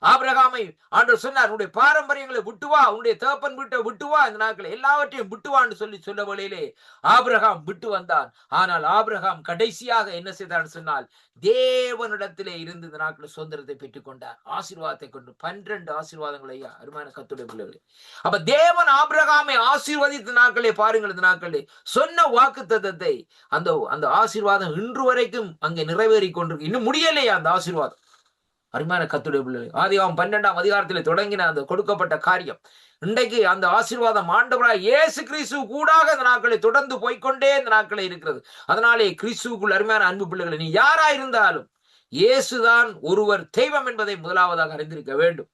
ஆபிரகாமை ஆண்டவர் சொன்னார், உன்னுடைய பாரம்பரியங்களை விட்டு வா, உன்னுடைய தகப்பன் வீட்டை விட்டு வா, இந்த நாட்களை எல்லாவற்றையும் விட்டு வா என்று சொல்லி சொல்ல வழியிலே ஆபிரகாம் விட்டு வந்தான். ஆனால் ஆபிரகாம் கடைசியாக என்ன செய்தான்னு சொன்னால், தேவனிடத்திலே இருந்து இந்த நாட்களை சுதந்திரத்தை பெற்றுக் கொண்டார். ஆசீர்வாதத்தை கொண்டு 12 ஆசீர்வாதங்களை ஐயா அருமையான கர்த்தருடைய பிள்ளைகளே. அப்ப தேவன் ஆபிரகாமை ஆசீர்வதித்த நாட்களே பாருங்கள், இந்த நாட்களே சொன்ன வாக்குத்தத்தத்தை அந்த ஆசீர்வாதம் இன்று வரைக்கும் அங்கே நிறைவேறி கொண்டிருக்கு. இன்னும் முடியலையா அந்த ஆசீர்வாதம் அருமையான கர்த்தருடைய பிள்ளைகளே. ஆதியாகமம் 12ஆம் அதிகாரத்திலே தொடங்கின அந்த கொடுக்கப்பட்ட காரியம் இன்றைக்கு அந்த ஆசீர்வாதம் ஆண்டவராய் இயேசு கிறிஸ்து கூடாக இந்த நாட்களை தொடர்ந்து போய்கொண்டே இந்த நாட்களை இருக்கிறது. அதனாலே கிறிஸ்துவுக்குள் அருமையான அன்பு பிள்ளைகளை, நீ யாரா இருந்தாலும் இயேசுதான் ஒருவர் தெய்வம் என்பதை முதலாவதாக அறிந்திருக்க வேண்டும்.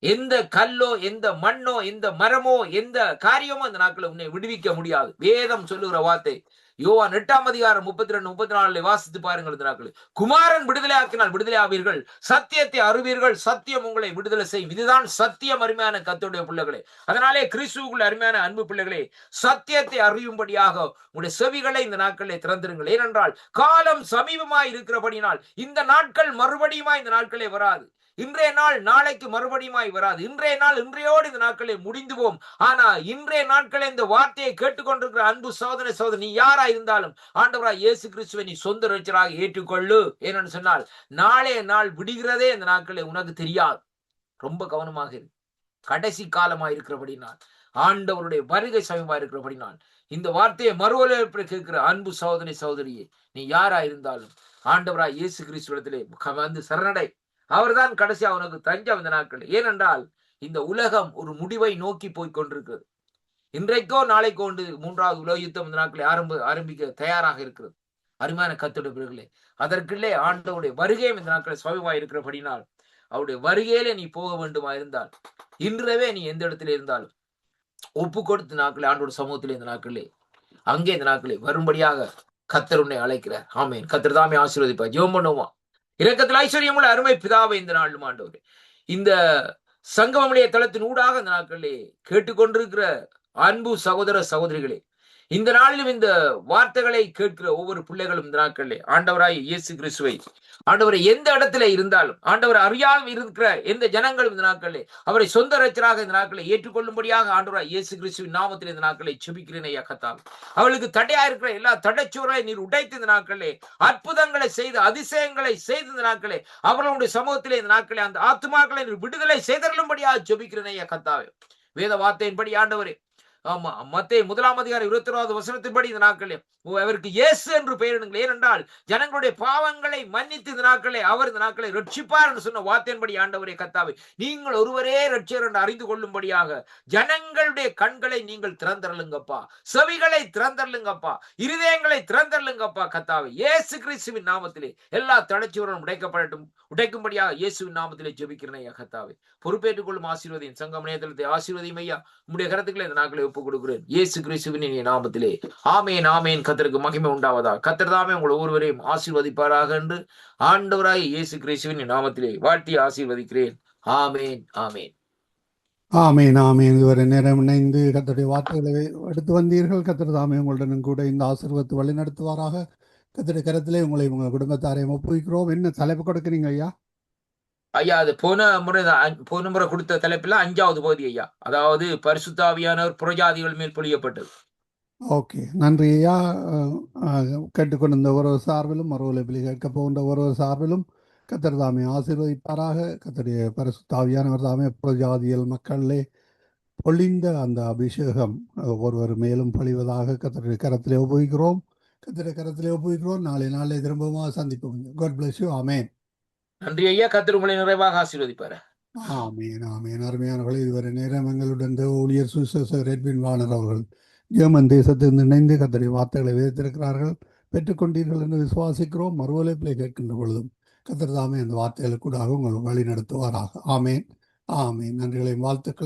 எந்த கல்லோ எந்த மண்ணோ எந்த மரமோ எந்த காரியமோ இந்த நாட்களை உன்னை விடுவிக்க முடியாது. வேதம் சொல்லுகிற வார்த்தை யோவான் 8ஆம் அதிகாரம் 32, 34 வாசித்து பாருங்கள். இந்த நாட்கள் குமாரன் விடுதலை ஆக்கினால் விடுதலை ஆவீர்கள், சத்தியத்தை அறிவீர்கள், சத்தியம் உங்களை விடுதலை செய்யும். இதுதான் சத்தியம் அருமையான கர்த்தருடைய பிள்ளைகளே. அதனாலே கிறிஸ்துவுக்குள் அருமையான அன்பு பிள்ளைகளே, சத்தியத்தை அறியும்படியாக உங்களுடைய செவிகளை இந்த நாட்களிலே திறந்திருங்கள். ஏனென்றால் காலம் சமீபமாய் இருக்கிறபடினால் இந்த நாட்கள் மறுபடியுமாய் இந்த நாட்களே வராது. இன்றைய நாள் நாளைக்கு மறுபடியுமாய் வராது. இன்றைய நாள் இன்றையோடு இந்த நாட்களை முடிந்து போம். ஆனா இன்றைய நாட்களை இந்த வார்த்தையை கேட்டுக்கொண்டிருக்கிற அன்பு சகோதர சகோதரி, நீ யாரா இருந்தாலும் ஆண்டவராய் இயேசு கிறிஸ்துவை நீ சொந்த ரட்சகராக ஏற்றுக்கொள்ளு. ஏன்னு சொன்னால் நாளைய நாள் விடுகிறதே இந்த நாட்களை உனக்கு தெரியாது. ரொம்ப கவனமாக இரு. கடைசி காலமா இருக்கிறபடினால், ஆண்டவருடைய வருகை சமயமா இருக்கிறபடினால், இந்த வார்த்தையை மறுவலிப்பு கேட்கிற அன்பு சகோதரி சகோதரியே, நீ யாரா இருந்தாலும் ஆண்டவராய் இயேசு கிறிஸ்துவிடத்திலே வந்து சரணடை. அவர்தான் கடைசியா அவனுக்கு தஞ்சம் இந்த நாட்கள். ஏனென்றால் இந்த உலகம் ஒரு முடிவை நோக்கி போய் கொண்டிருக்கிறது. இன்றைக்கோ நாளைக்கோ 3வது உலக யுத்தம் இந்த நாட்களை ஆரம்பிக்க தயாராக இருக்கிறது. அருமையான கர்த்தருடைய பிள்ளைகளே, அதற்குள்ளே ஆண்டவருடைய வருகையும் இந்த நாட்களை சுயமாய் இருக்கிறபடினால் அவருடைய வருகையிலே நீ போக வேண்டுமா இருந்தால் இன்றவே நீ எந்த இடத்துல இருந்தாலும் ஒப்பு கொடுத்து நாட்களை ஆண்டோட சமூகத்திலே இந்த நாட்களே அங்கே இந்த நாட்களே வரும்படியாக கர்த்தர் உன்னை அழைக்கிறார். ஆமேன். கர்த்தர் தாமே ஆசீர்வதிப்பார். ஜெபம் பண்ணுவோமா. இரக்கத்தில் ஐஸ்வர்யமுள்ள அருமை பிதாவை, இந்த நாளும் ஆண்டவரே, இந்த சங்கமமுடைய தளத்தின் ஊடாக இந்த நாட்களிலே கேட்டுக்கொண்டிருக்கிற அன்பு சகோதர சகோதரிகளே, இந்த நாளிலும் இந்த வார்த்தைகளை கேட்கிற ஒவ்வொரு பிள்ளைகளும் இந்த நாட்களிலே ஆண்டவராய் இயேசு கிறிஸ்துவை ஆண்டவரை எந்த இடத்துல இருந்தாலும் ஆண்டவர் அறியாமல் இருக்கிற எந்த ஜனங்களும் இந்த நாட்களிலே அவரை சொந்த ரட்சராக இந்த நாட்களை ஏற்றுக்கொள்ளும்படியாக ஆண்டவராய் இயேசு கிறிஸ்துவின் நாமத்தில் இந்த நாட்களை செபிக்கிறேன் ஐயா கர்த்தாவே. அவளுக்கு தடையா இருக்கிற எல்லா தடைச்சுவரை நீர் உடைத்து இந்த நாட்களிலே அற்புதங்களை செய்து அதிசயங்களை செய்து இந்த நாட்களே அவர்களுடைய சமூகத்திலே இந்த நாட்களே அந்த ஆத்துமாக்களை நீர் விடுதலை செய்தருளும்படியாக செபிக்கிறேன் ஐயா கர்த்தாவே. வேத வார்த்தையின்படி ஆண்டவரே, ஆமா, மத்தேயு 1:21 இந்த நாட்களே அவருக்கு இயேசு என்று பெயரிடுங்கள். ஏனென்றால் ஜனங்களுடைய பாவங்களை மன்னித்து இந்த நாட்களை அவர் இந்த நாட்களை ரட்சிப்பார் என்று சொன்ன வார்த்தையின்படி ஆண்டவரே கர்த்தாவே, நீங்கள் ஒருவரே ரட்சகர் என்று அறிந்து கொள்ளும்படியாக ஜனங்களுடைய கண்களை நீங்கள் திறந்தருளுங்கப்பா, செவிகளை திறந்தருளுங்கப்பா, இருதயங்களை திறந்தருளுங்கப்பா கர்த்தாவே. இயேசு கிறிஸ்துவின் நாமத்திலே எல்லா தடைச்சுவரும் உடைக்கும்படியாக இயேசுவின் நாமத்திலே ஜெபிக்கிறேன் ஐயா கர்த்தாவே. பொறுப்பேற்றுக் கொள்ளும் ஆசீர்வதியின் சங்கம் நேரத்தை ஆசீர்வதியும் ஐயா. உம்முடைய கருத்துக்களை இந்த நாட்களை ஒப்புக் கொடுக்கிறேன் இயேசு கிறிஸ்துவின் நாமத்திலே. ஆமேன் ஆமேன். கர்த்தருக்கு மகிமை உண்டாவதா. கர்த்தர் தாமே உங்கள் ஒவ்வொருவரையும் ஆசீர்வதிப்பாராக என்று ஆண்டவராய் இயேசு கிறிஸ்துவின் நாமத்திலே வாழ்த்தி ஆசீர்வதிக்கிறேன். ஆமேன் ஆமேன். ஆமேன் ஆமேன். இதுவரை நேரம் இணைந்து கர்த்தருடைய வார்த்தைகளை எடுத்து வந்தீர்கள். கர்த்தர் தாமே உங்களுடனும் கூட இந்த ஆசீர்வாதத்தை வழி நடத்துவாராக. கர்த்தருடைய கரத்திலே உங்களை உங்கள் குடும்பத்தாரையும் ஒப்புவிக்கிறோம். என்ன தலைப்பு கொடுக்குறீங்க ஐயா? ஐயா, அது போன முறை கொடுத்த தலைப்பில் 5வது பகுதி ஐயா. அதாவது பரிசுத்த ஆவியானவர் புறஜாதிகள் மேல் பொழியப்பட்டது. ஓகே, நன்றி ஐயா. கேட்டுக்கொண்டிருந்த ஒரு சார்பிலும் மறுவலைப்பில் கேட்க போகின்ற ஒரு சார்பிலும் கர்த்தர் தாமே ஆசீர்வதிப்பாராக. கர்த்தருடைய பரிசுத்த ஆவியானவர் தாமே புறஜாதியல் மக்களிலே பொழிந்த அந்த அபிஷேகம் ஒருவர் மேலும் பொழிவதாக கர்த்தருடைய கரத்திலே ஒப்புவிக்கிறோம். கர்த்தருடைய கரத்திலே ஒப்புவிக்கிறோம். நாளை திரும்பவும் சந்திப்போம். God bless you. ஆமேன். நன்றி ஐயா. கர்த்தர் உங்களை நிறைவாக ஆசீர்வதிப்பார். ஆமேன் ஆமேன். அருமையானவர்களே, இதுவரை நேரம் எங்களுடன் ஊழியர் சுவிசேஷர் எட்வின் வாணர் அவர்கள் ஜெர்மன் தேசத்திலிருந்து இணைந்து கர்த்தருடைய வார்த்தைகளை விதைத்திருக்கிறார்கள். பெற்றுக்கொண்டீர்கள் என்று விசுவாசிக்கிறோம். மறுவலைப்பிலே கேட்கின்ற பொழுதும் கர்த்தர் தாமே அந்த வார்த்தைகளுக்கு கூட உங்கள் வழி நடத்துவாராக. ஆமேன் ஆமேன். நன்றிகளையும் வாழ்த்துக்களை